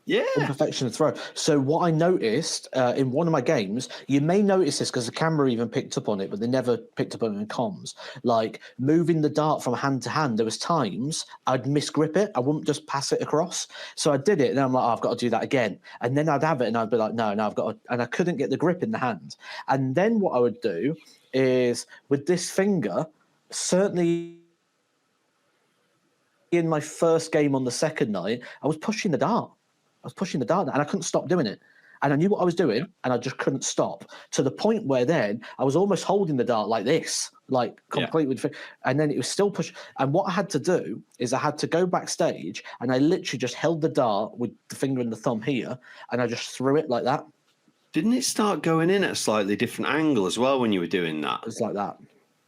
Speaker 2: Yeah.
Speaker 1: Imperfection of throw. So what I noticed in one of my games, you may notice this because the camera even picked up on it, but they never picked up on it in comms. Like moving the dart from hand to hand, there was times I'd misgrip it. I wouldn't just pass it across. So I did it, and I'm like, I've got to do that again. And then I'd have it, and I'd be like, no, I've got to, and I couldn't get the grip in the hand. And then what I would do is with this finger, certainly in my first game on the second night, I was pushing the dart. And I couldn't stop doing it. And I knew what I was doing, and I just couldn't stop, to the point where then I was almost holding the dart like this, like completely. Yeah. And then it was still push. And what I had to do is I had to go backstage, and I literally just held the dart with the finger and the thumb here, and I just threw it like that.
Speaker 2: Didn't it start going in at a slightly different angle as well when you were doing that?
Speaker 1: It was like that.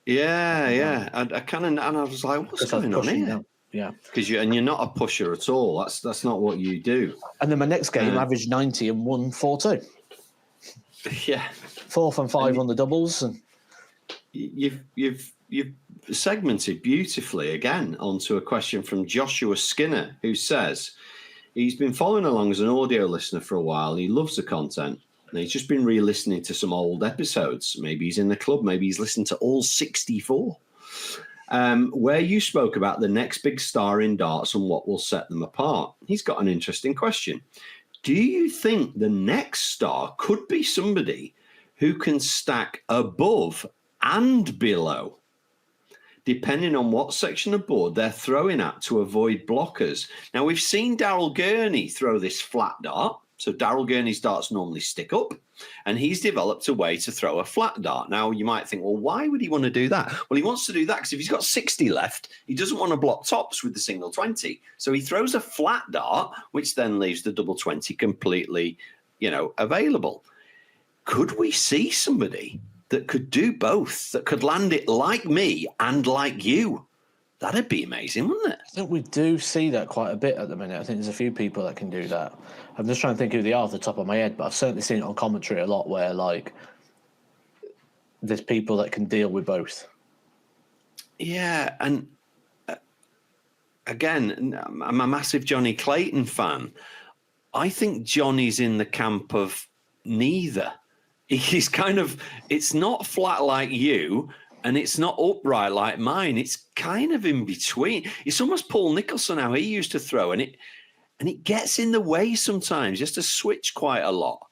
Speaker 2: Yeah. I kind of, and I was like, what's going on here?
Speaker 1: Down. Yeah,
Speaker 2: because you're not a pusher at all. That's not what you do.
Speaker 1: And then my next game, averaged 90 and won 4-2.
Speaker 2: Yeah,
Speaker 1: 4th and 5 on the doubles, and
Speaker 2: you've segmented beautifully again onto a question from Joshua Skinner, who says he's been following along as an audio listener for a while. He loves the content, and he's just been re-listening to some old episodes. Maybe he's in the club. Maybe he's listened to all 64. Where you spoke about the next big star in darts and what will set them apart. He's got an interesting question. Do you think the next star could be somebody who can stack above and below, depending on what section of board they're throwing at to avoid blockers? Now, we've seen Daryl Gurney throw this flat dart. So Daryl Gurney's darts normally stick up, and he's developed a way to throw a flat dart. Now, you might think, well, why would he want to do that? Well, he wants to do that because if he's got 60 left, he doesn't want to block tops with the single 20. So he throws a flat dart, which then leaves the double 20 completely, available. Could we see somebody that could do both, that could land it like me and like you? That'd be amazing, wouldn't it?
Speaker 1: I think we do see that quite a bit at the minute. I think there's a few people that can do that. I'm just trying to think who they are off the top of my head, but I've certainly seen it on commentary a lot where, like, there's people that can deal with both.
Speaker 2: Yeah, and again, I'm a massive Johnny Clayton fan. I think Johnny's in the camp of neither. He's kind of, it's not flat like you, and it's not upright like mine. It's kind of in between. It's almost Paul Nicholson, how he used to throw, and it gets in the way sometimes. Just to switch quite a lot.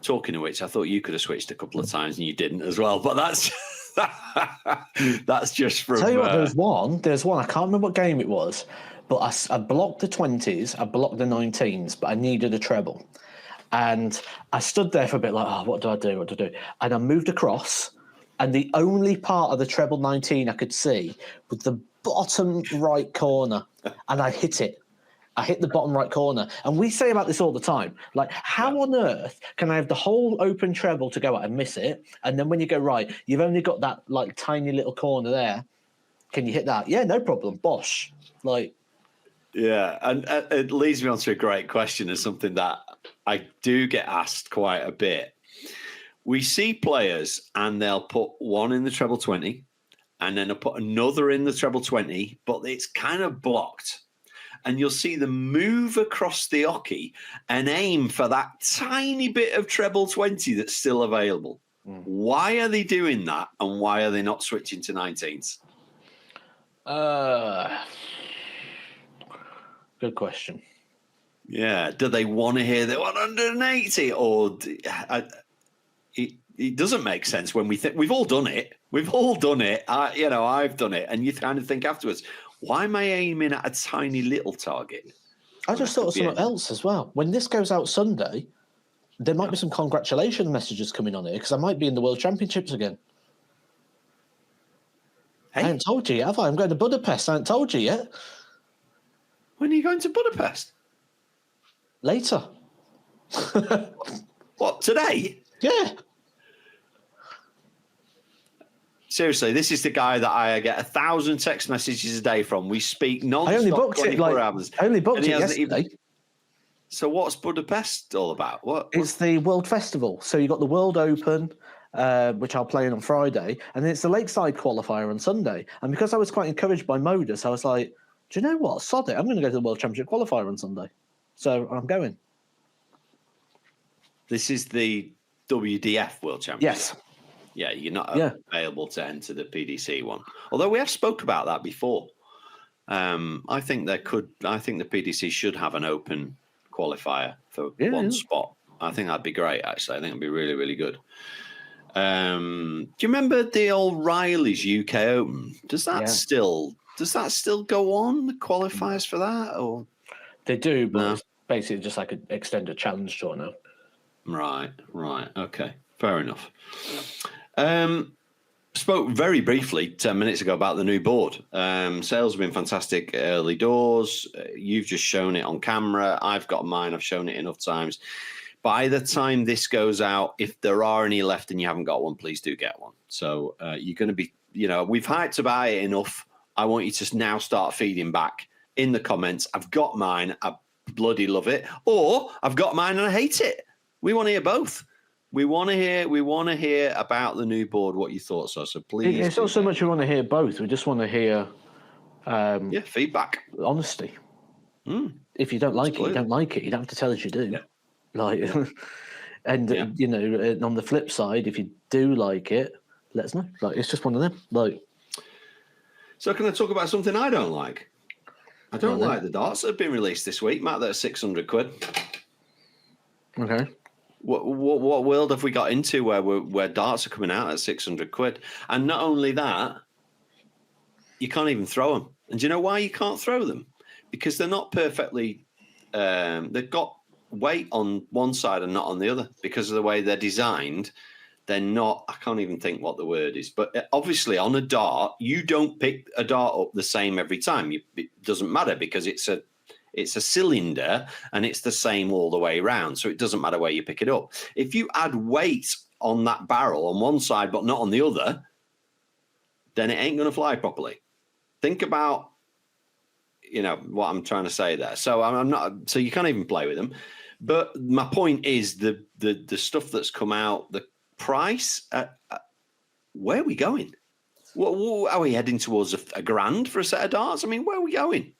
Speaker 2: Talking of which, I thought you could have switched a couple of times and you didn't as well. But that's that's just from.
Speaker 1: Tell you what, there's one. I can't remember what game it was, but I blocked the 20s, I blocked the 19s, but I needed a treble. And I stood there for a bit like, oh, what do I do? What do I do? And I moved across, and the only part of the treble 19 I could see was the bottom right corner, and I hit it. I hit the bottom right corner. And we say about this all the time. Like, how on earth can I have the whole open treble to go at and miss it? And then when you go right, you've only got that, like, tiny little corner there. Can you hit that? Yeah, no problem. Bosh. Like,
Speaker 2: yeah, and it leads me on to a great question and something that I do get asked quite a bit. We see players and they'll put one in the treble 20 and then they'll put another in the treble 20, but it's kind of blocked. And you'll see them move across the hockey and aim for that tiny bit of treble 20 that's still available. Why are they doing that, and why are they not switching to 19s?
Speaker 1: Good question.
Speaker 2: Yeah. Do they want to hear the 180? Or it doesn't make sense when we think we've all done it. We've all done it. I've done it. And you kind of think afterwards, why am I aiming at a tiny little target?
Speaker 1: I just thought of something else as well. When this goes out Sunday, there might be some congratulations messages coming on here because I might be in the World Championships again.
Speaker 2: Hey?
Speaker 1: I haven't told you yet, have I? I'm going to Budapest. I haven't told you yet.
Speaker 2: When are you going to Budapest?
Speaker 1: Later.
Speaker 2: What, today?
Speaker 1: Yeah.
Speaker 2: Seriously, this is the guy that I get 1,000 text messages a day from. We speak non-stop.
Speaker 1: I only booked it
Speaker 2: hours.
Speaker 1: I only booked it yesterday.
Speaker 2: So what's Budapest all about?
Speaker 1: It's the World Festival. So you've got the World Open, which I'll play in on Friday, and then it's the Lakeside qualifier on Sunday. And because I was quite encouraged by Modus, I was like, do you know what? Sod it. I'm going to go to the World Championship qualifier on Sunday. So I'm going.
Speaker 2: This is the WDF World Championship?
Speaker 1: Yes.
Speaker 2: Yeah, you're not available to enter the PDC one. Although we have spoke about that before. I think the PDC should have an open qualifier for one spot. I think that'd be great, actually. I think it'd be really, really good. Do you remember the old Riley's UK Open? Does that still go on, the qualifiers for that? Or
Speaker 1: they do, but it's basically just like an extended challenge tour now.
Speaker 2: Right. Okay, fair enough. Spoke very briefly 10 minutes ago about the new board. Sales have been fantastic early doors. You've just shown it on camera. I've got mine. I've shown it enough times. By the time this goes out, if there are any left and you haven't got one, please do get one. So you're going to be, we've hyped about it enough. I want you to now start feeding back in the comments. I've got mine. I bloody love it. Or I've got mine and I hate it. We want to hear both. We want to hear about the new board, what your thoughts are. So please.
Speaker 1: It's not so much we want to hear both. We just want to hear
Speaker 2: feedback.
Speaker 1: Honesty. If you don't like it, you don't like it. You don't have to tell us you do.
Speaker 2: Yeah.
Speaker 1: Like, and on the flip side, if you do like it, let us know. Like, it's just one of them. Like,
Speaker 2: so can I talk about something I don't like? I don't like the darts that have been released this week, Matt. They're £600.
Speaker 1: Okay.
Speaker 2: What world have we got into where darts are coming out at £600? And not only that, you can't even throw them. And do you know why you can't throw them? Because they're not perfectly. They've got weight on one side and not on the other because of the way they're designed. They're not. I can't even think what the word is. But obviously, on a dart, you don't pick a dart up the same every time. It doesn't matter because it's a cylinder and it's the same all the way around. So it doesn't matter where you pick it up. If you add weight on that barrel on one side but not on the other, then it ain't going to fly properly. Think about, what I'm trying to say there. So I'm not. So you can't even play with them. But my point is the stuff that's come out, the price. Where are we going? What, are we heading towards a grand for a set of darts? I mean, where are we going?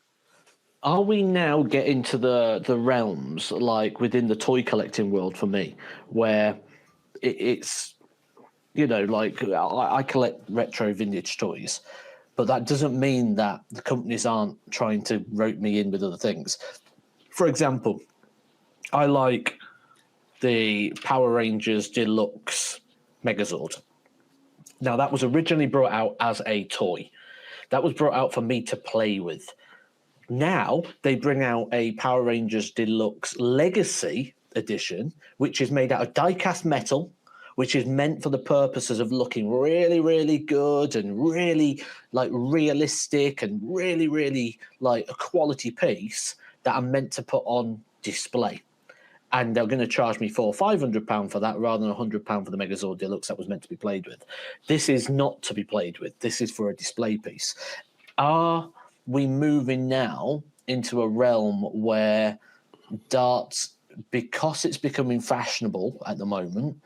Speaker 1: Are we now getting to the realms, like within the toy collecting world for me, where it's, like I collect retro vintage toys, but that doesn't mean that the companies aren't trying to rope me in with other things. For example, I like the Power Rangers Deluxe Megazord. Now, that was originally brought out as a toy. That was brought out for me to play with. Now, they bring out a Power Rangers Deluxe Legacy Edition, which is made out of die-cast metal, which is meant for the purposes of looking really, really good and really, like, realistic and really, really, like, a quality piece that I'm meant to put on display. And they're going to charge me £400 or £500 for that rather than £100 for the Megazord Deluxe that was meant to be played with. This is not to be played with. This is for a display piece. Are we moving now into a realm where darts, because it's becoming fashionable at the moment,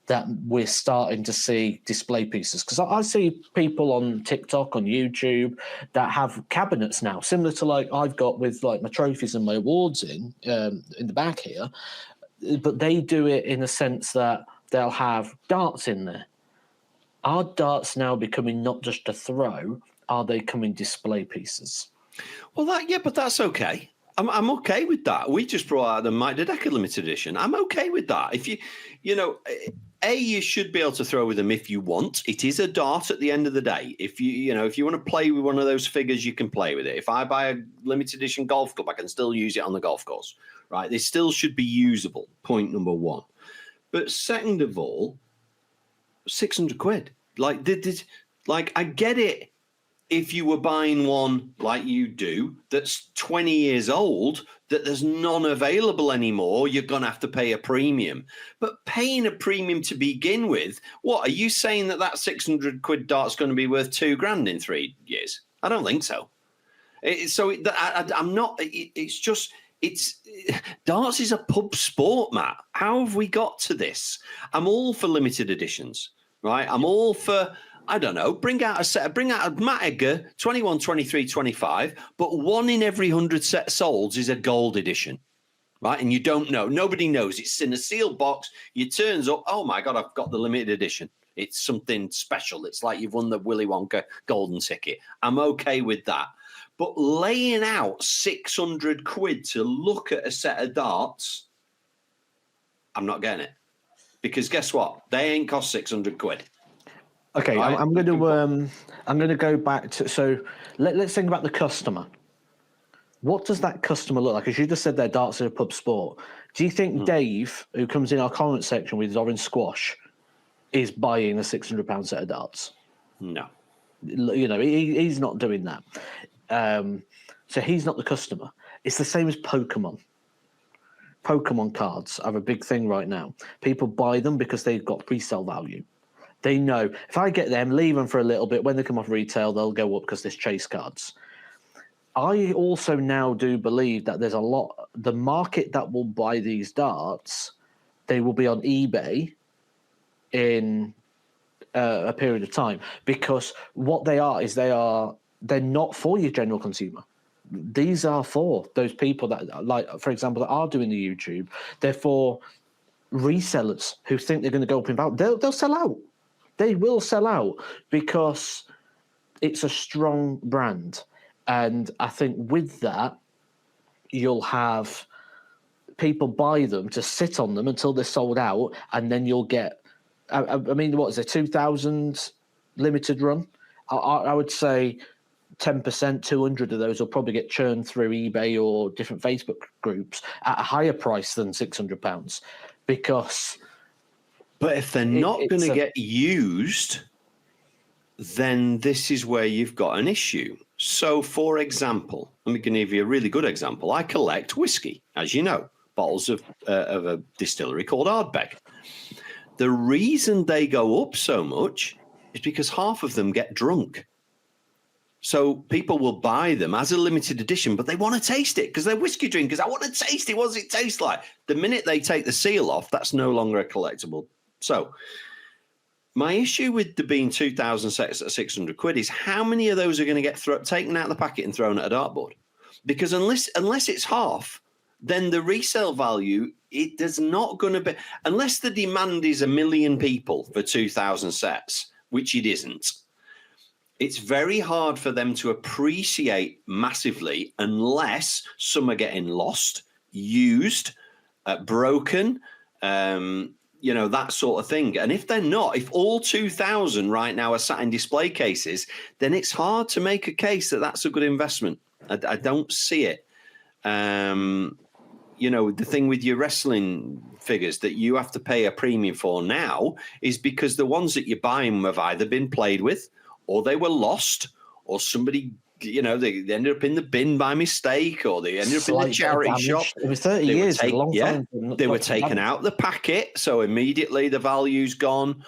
Speaker 1: that we're starting to see display pieces? Because I see people on TikTok, on YouTube, that have cabinets now, similar to like I've got with like my trophies and my awards in the back here, but they do it in a sense that they'll have darts in there. Are darts now becoming not just a throw? Are they coming display pieces?
Speaker 2: Well, but that's okay. I'm okay with that. We just brought out the Mike Dedeker limited edition. I'm okay with that. If you should be able to throw with them if you want. It is a dart at the end of the day. If you want to play with one of those figures, you can play with it. If I buy a limited edition golf club, I can still use it on the golf course, right? They still should be usable. Point number one. But second of all, £600. Like I get it. If you were buying one like you do that's 20 years old, that there's none available anymore, you're going to have to pay a premium. But paying a premium to begin with, what, are you saying that £600 dart's going to be worth £2,000 in 3 years? I don't think so. I'm not, darts is a pub sport, Matt. How have we got to this? I'm all for limited editions, right? I'm all for, I don't know, bring out a Matt Edgar 21, 23, 25, but one in every 100 set sold is a gold edition, right? And you don't know. Nobody knows. It's in a sealed box. You turns up, oh my God, I've got the limited edition. It's something special. It's like you've won the Willy Wonka golden ticket. I'm okay with that. But laying out £600 to look at a set of darts, I'm not getting it. Because guess what? They ain't cost £600.
Speaker 1: Okay, right. I'm going to go back to, so let's think about the customer. What does that customer look like? As you just said, their darts are a pub sport. Do you think Dave, who comes in our comment section with his orange squash, is buying a £600 set of darts?
Speaker 2: No.
Speaker 1: He's not doing that. So he's not the customer. It's the same as Pokemon. Pokemon cards are a big thing right now. People buy them because they've got resale value. They know if I get them, leave them for a little bit, when they come off retail, they'll go up because there's chase cards. I also now do believe that there's the market that will buy these darts, they will be on eBay in a period of time, because what they are is they're not for your general consumer. These are for those people that, like, for example, that are doing the YouTube. They're for resellers who think they're going to go up in value. They'll sell out. They will sell out because it's a strong brand. And I think with that, you'll have people buy them to sit on them until they're sold out. And then you'll get, I mean, what is it, 2,000 limited run? I would say 10%, 200 of those will probably get churned through eBay or different Facebook groups at a higher price than £600 because...
Speaker 2: But if they're not going to get used, then this is where you've got an issue. So, for example, let me give you a really good example. I collect whiskey, as you know, bottles of a distillery called Ardbeg. The reason they go up so much is because half of them get drunk. So people will buy them as a limited edition, but they want to taste it because they're whiskey drinkers. I want to taste it. What does it taste like? The minute they take the seal off, that's no longer a collectible. So my issue with the being 2,000 sets at 600 quid is how many of those are going to get taken out of the packet and thrown at a dartboard? Because unless it's half, then the resale value, it is not going to be, unless the demand is 1 million people for 2,000 sets, which it isn't. It's very hard for them to appreciate massively unless some are getting lost, used, broken, that sort of thing. And if they're not, if all 2,000 right now are sat in display cases, then it's hard to make a case that that's a good investment. I don't see it. The thing with your wrestling figures that you have to pay a premium for now is because the ones that you're buying have either been played with, or they were lost, or somebody, they ended up in the bin by mistake, or they ended up in the charity shop.
Speaker 1: It was 30 years, a long time.
Speaker 2: They were taken out of the packet, so immediately the value's gone.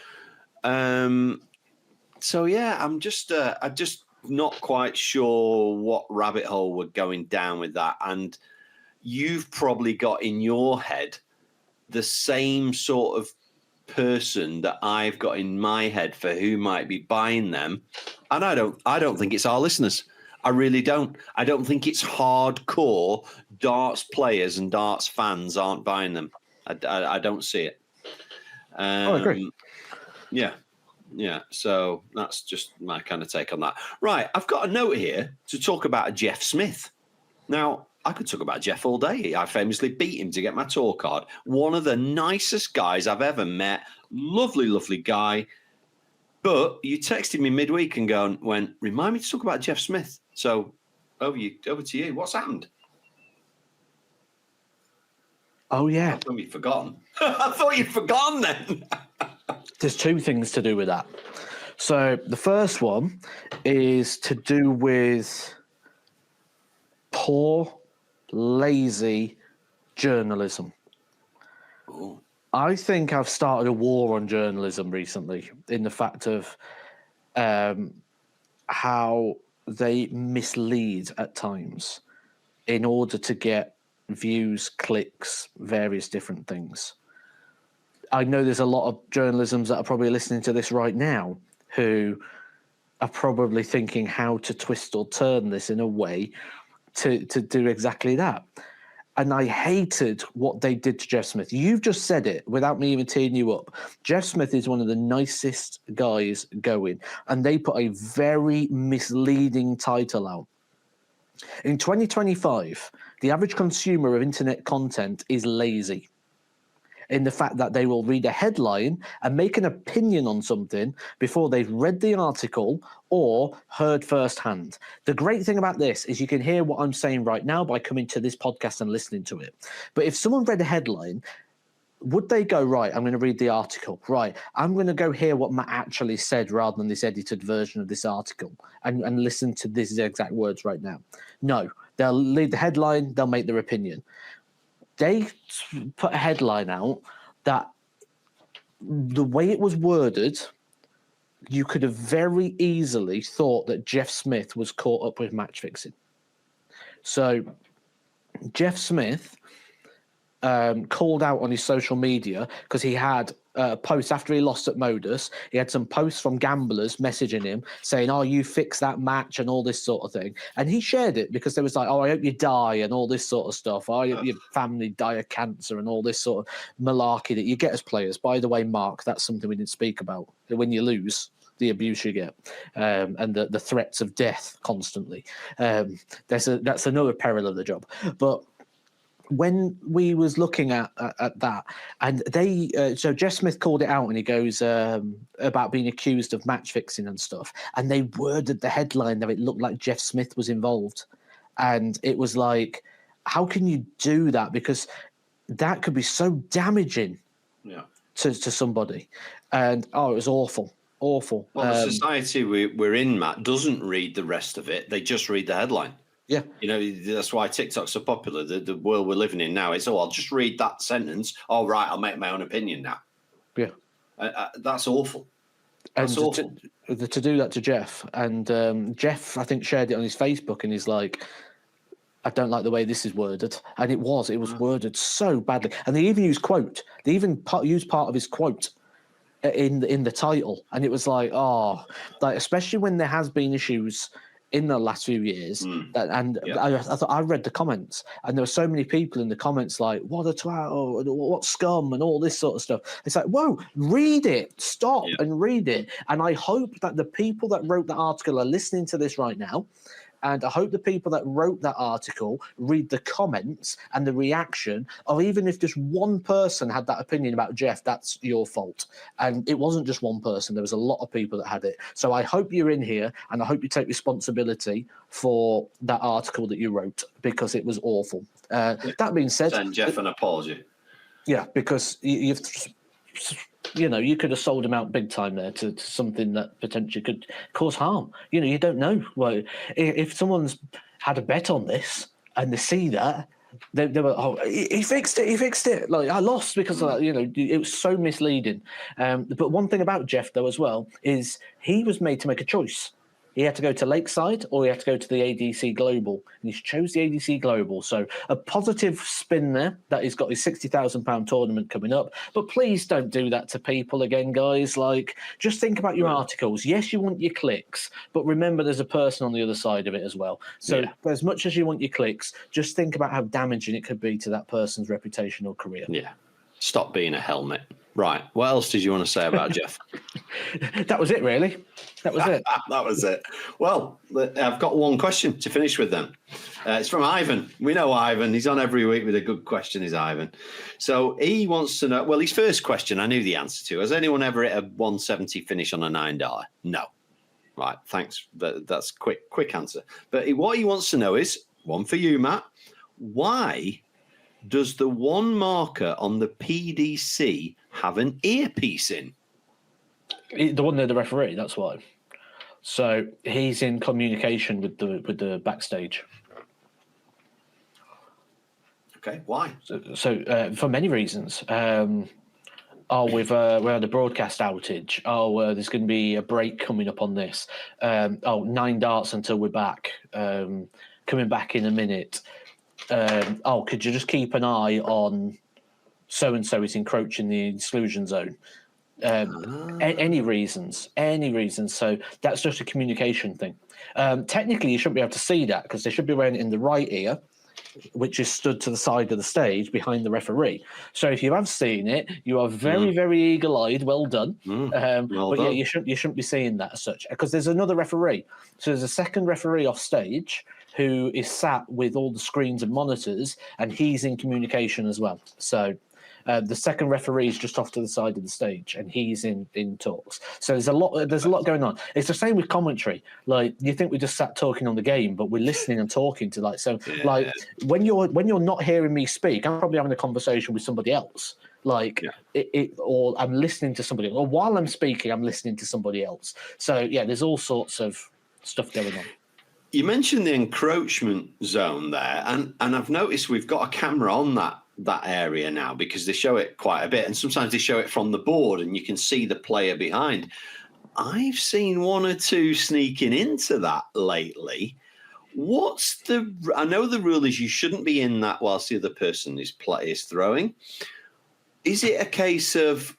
Speaker 2: I'm just not quite sure what rabbit hole we're going down with that. And you've probably got in your head the same sort of person that I've got in my head for who might be buying them, and I don't think it's our listeners. I really don't. I don't think it's hardcore darts players and darts fans aren't buying them. I don't see it.
Speaker 1: I agree.
Speaker 2: Yeah. So that's just my kind of take on that. Right, I've got a note here to talk about Jeff Smith. Now, I could talk about Jeff all day. I famously beat him to get my tour card. One of the nicest guys I've ever met. Lovely, lovely guy. But you texted me midweek and went, remind me to talk about Jeff Smith. So over to you. What's happened?
Speaker 1: Oh, yeah.
Speaker 2: I thought you'd forgotten. I thought you'd forgotten then.
Speaker 1: There's two things to do with that. So the first one is to do with poor, lazy journalism.
Speaker 2: Ooh.
Speaker 1: I think I've started a war on journalism recently in the fact of how they mislead at times in order to get views, clicks, various different things. I know there's a lot of journalisms that are probably listening to this right now who are probably thinking how to twist or turn this in a way to do exactly that. And I hated what they did to Jeff Smith. You've just said it without me even teeing you up. Jeff Smith is one of the nicest guys going, and they put a very misleading title out. In 2025, the average consumer of internet content is lazy, in the fact that they will read a headline and make an opinion on something before they've read the article or heard firsthand. The great thing about this is you can hear what I'm saying right now by coming to this podcast and listening to it. But if someone read a headline, would they go, right, I'm going to read the article. Right, I'm going to go hear what Matt actually said rather than this edited version of this article and listen to these exact words right now? No, they'll read the headline, they'll make their opinion. They put a headline out that the way it was worded, you could have very easily thought that Jeff Smith was caught up with match fixing. So Jeff Smith called out on his social media because he had posts after he lost at Modus. He had some posts from gamblers messaging him saying, oh, you fixed that match and all this sort of thing. And he shared it because there was like, oh, I hope you die and all this sort of stuff. I hope your family die of cancer and all this sort of malarkey that you get as players. By the way, Mark, that's something we didn't speak about. When you lose, the abuse you get and the threats of death constantly. That's another peril of the job. But when we was looking at that, and they so Jeff Smith called it out, and he goes about being accused of match fixing and stuff, and they worded the headline that it looked like Jeff Smith was involved, and it was like, how can you do that? Because that could be so damaging to somebody, and it was awful. Well,
Speaker 2: the society we're in, Matt, doesn't read the rest of it. They just read the headline.
Speaker 1: Yeah.
Speaker 2: That's why TikTok's so popular. The world we're living in now is, I'll just read that sentence. Oh, right, I'll make my own opinion now.
Speaker 1: Yeah.
Speaker 2: That's awful.
Speaker 1: And
Speaker 2: That's awful.
Speaker 1: to do that to Jeff, and Jeff, I think, shared it on his Facebook, and he's like, I don't like the way this is worded. And it was worded so badly. And they even used quote. They even used part of his quote in the title. And it was like, especially when there has been issues in the last few years. I read the comments, and there were so many people in the comments like, what a twat, or what scum, and all this sort of stuff. It's like, whoa, read it. Stop and read it. And I hope that the people that wrote the article are listening to this right now. And I hope the people that wrote that article read the comments and the reaction, or even if just one person had that opinion about Jeff, that's your fault. And it wasn't just one person. There was a lot of people that had it. So I hope you're in here, and I hope you take responsibility for that article that you wrote, because it was awful. That being said...
Speaker 2: Send Jeff an apology.
Speaker 1: Yeah, because you've... you could have sold him out big time there to something that potentially could cause harm. You don't know. Well, if someone's had a bet on this and they see that, they were, he fixed it. Like, I lost because of that. It was so misleading. But one thing about Jeff, though, as well, is he was made to make a choice. He had to go to Lakeside or he had to go to the ADC Global, and he chose the ADC Global. So a positive spin there, that he's got his £60,000 tournament coming up. But please don't do that to people again, guys. Like, just think about your articles. Yes, you want your clicks, but remember there's a person on the other side of it as well. So as much as you want your clicks, just think about how damaging it could be to that person's reputation or career.
Speaker 2: Yeah. Stop being a helmet. Right. What else did you want to say about Jeff?
Speaker 1: That was it, really. That was it.
Speaker 2: That was it. Well, I've got one question to finish with then. It's from Ivan. We know Ivan. He's on every week with a good question, is Ivan. So he wants to know, well, his first question I knew the answer to. Has anyone ever hit a 170 finish on a $9? No. Right. Thanks. That's quick answer. But what he wants to know is, one for you, Matt, why does the one marker on the PDC have an earpiece in?
Speaker 1: The one near the referee, that's why. So he's in communication with the backstage.
Speaker 2: Okay, why?
Speaker 1: So for many reasons. We had a broadcast outage. There's going to be a break coming up on this. 9 darts until we're back. Coming back in a minute. Could you just keep an eye on so-and-so is encroaching the exclusion zone? Any reasons. So that's just a communication thing. Technically, you shouldn't be able to see that because they should be wearing it in the right ear, which is stood to the side of the stage behind the referee. So if you have seen it, you are very, very eagle-eyed. Well done. Yeah, you shouldn't be seeing that as such, because there's another referee. So there's a second referee off stage who is sat with all the screens and monitors, and he's in communication as well. So the second referee is just off to the side of the stage, and he's in talks. So there's a lot going on. It's the same with commentary. Like, you think we just sat talking on the game, but we're listening and talking to when you're not hearing me speak, I'm probably having a conversation with somebody else. Or I'm listening to somebody, or while I'm speaking, I'm listening to somebody else. So yeah, there's all sorts of stuff going on.
Speaker 2: You mentioned the encroachment zone there, and I've noticed we've got a camera on that area now, because they show it quite a bit, and sometimes they show it from the board and you can see the player behind. I've seen one or two sneaking into that lately. I know the rule is you shouldn't be in that whilst the other person is throwing. Is it a case of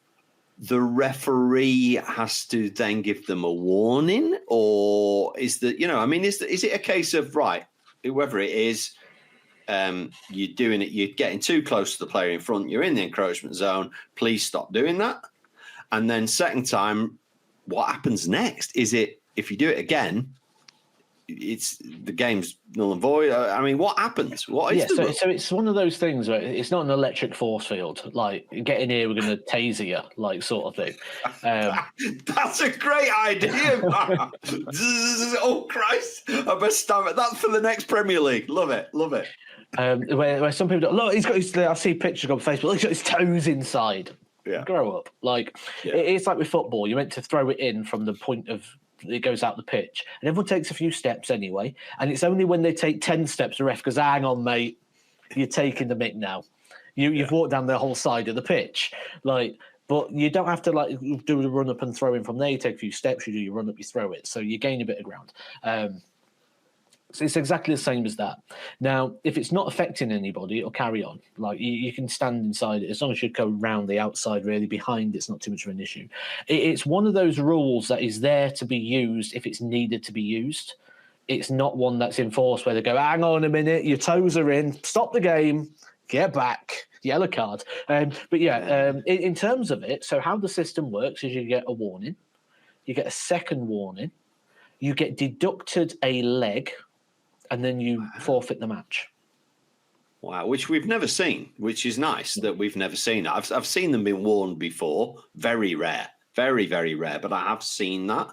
Speaker 2: the referee has to then give them a warning, or is it a case of, right, whoever it is, you're doing it, you're getting too close to the player in front, you're in the encroachment zone, please stop doing that? And then second time, what happens next? Is it, if you do it again, it's the game's null and void? I mean, what happens? What is
Speaker 1: so it's one of those things where it's not an electric force field, like, get in here, we're going to taser you, like, sort of thing.
Speaker 2: That's a great idea, man. Oh Christ, I best stamp it. That's for the next Premier League. Love it.
Speaker 1: Where some people look, he's got I see pictures on Facebook, he's got his toes inside.
Speaker 2: Yeah.
Speaker 1: Grow up. It's like with football, you're meant to throw it in from the point of it goes out the pitch, and everyone takes a few steps anyway, and it's only when they take 10 steps the ref goes, hang on mate, you're taking the mick now. You've walked down the whole side of the pitch. Like, But you don't have to like do the run up and throw in from there. You take a few steps, you do your run up, you throw it. So you gain a bit of ground. So it's exactly the same as that. Now, if it's not affecting anybody, it'll carry on. Like you can stand inside it as long as you go round the outside, really behind. It's not too much of an issue. It's one of those rules that is there to be used if it's needed to be used. It's not one that's enforced where they go, hang on a minute, your toes are in, stop the game, get back, yellow card. But yeah, in terms of it, so how the system works is you get a warning, you get a second warning, you get deducted a leg, and then you forfeit the match.
Speaker 2: Wow, which we've never seen, which is nice that we've never seen. I've seen them being warned before. Very rare. Very, very rare. But I have seen that.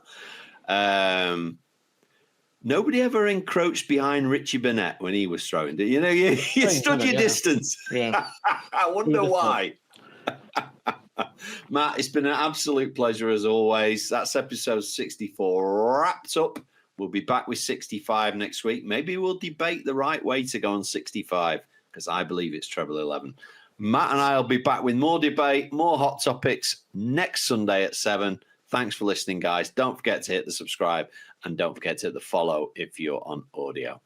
Speaker 2: Nobody ever encroached behind Richie Burnett when he was throwing. You know, you stood your distance.
Speaker 1: Yeah.
Speaker 2: I wonder why. Matt, it's been an absolute pleasure as always. That's episode 64 wrapped up. We'll be back with 65 next week. Maybe we'll debate the right way to go on 65 because I believe it's treble 11. Matt and I will be back with more debate, more hot topics next Sunday at 7. Thanks for listening, guys. Don't forget to hit the subscribe and don't forget to hit the follow if you're on audio.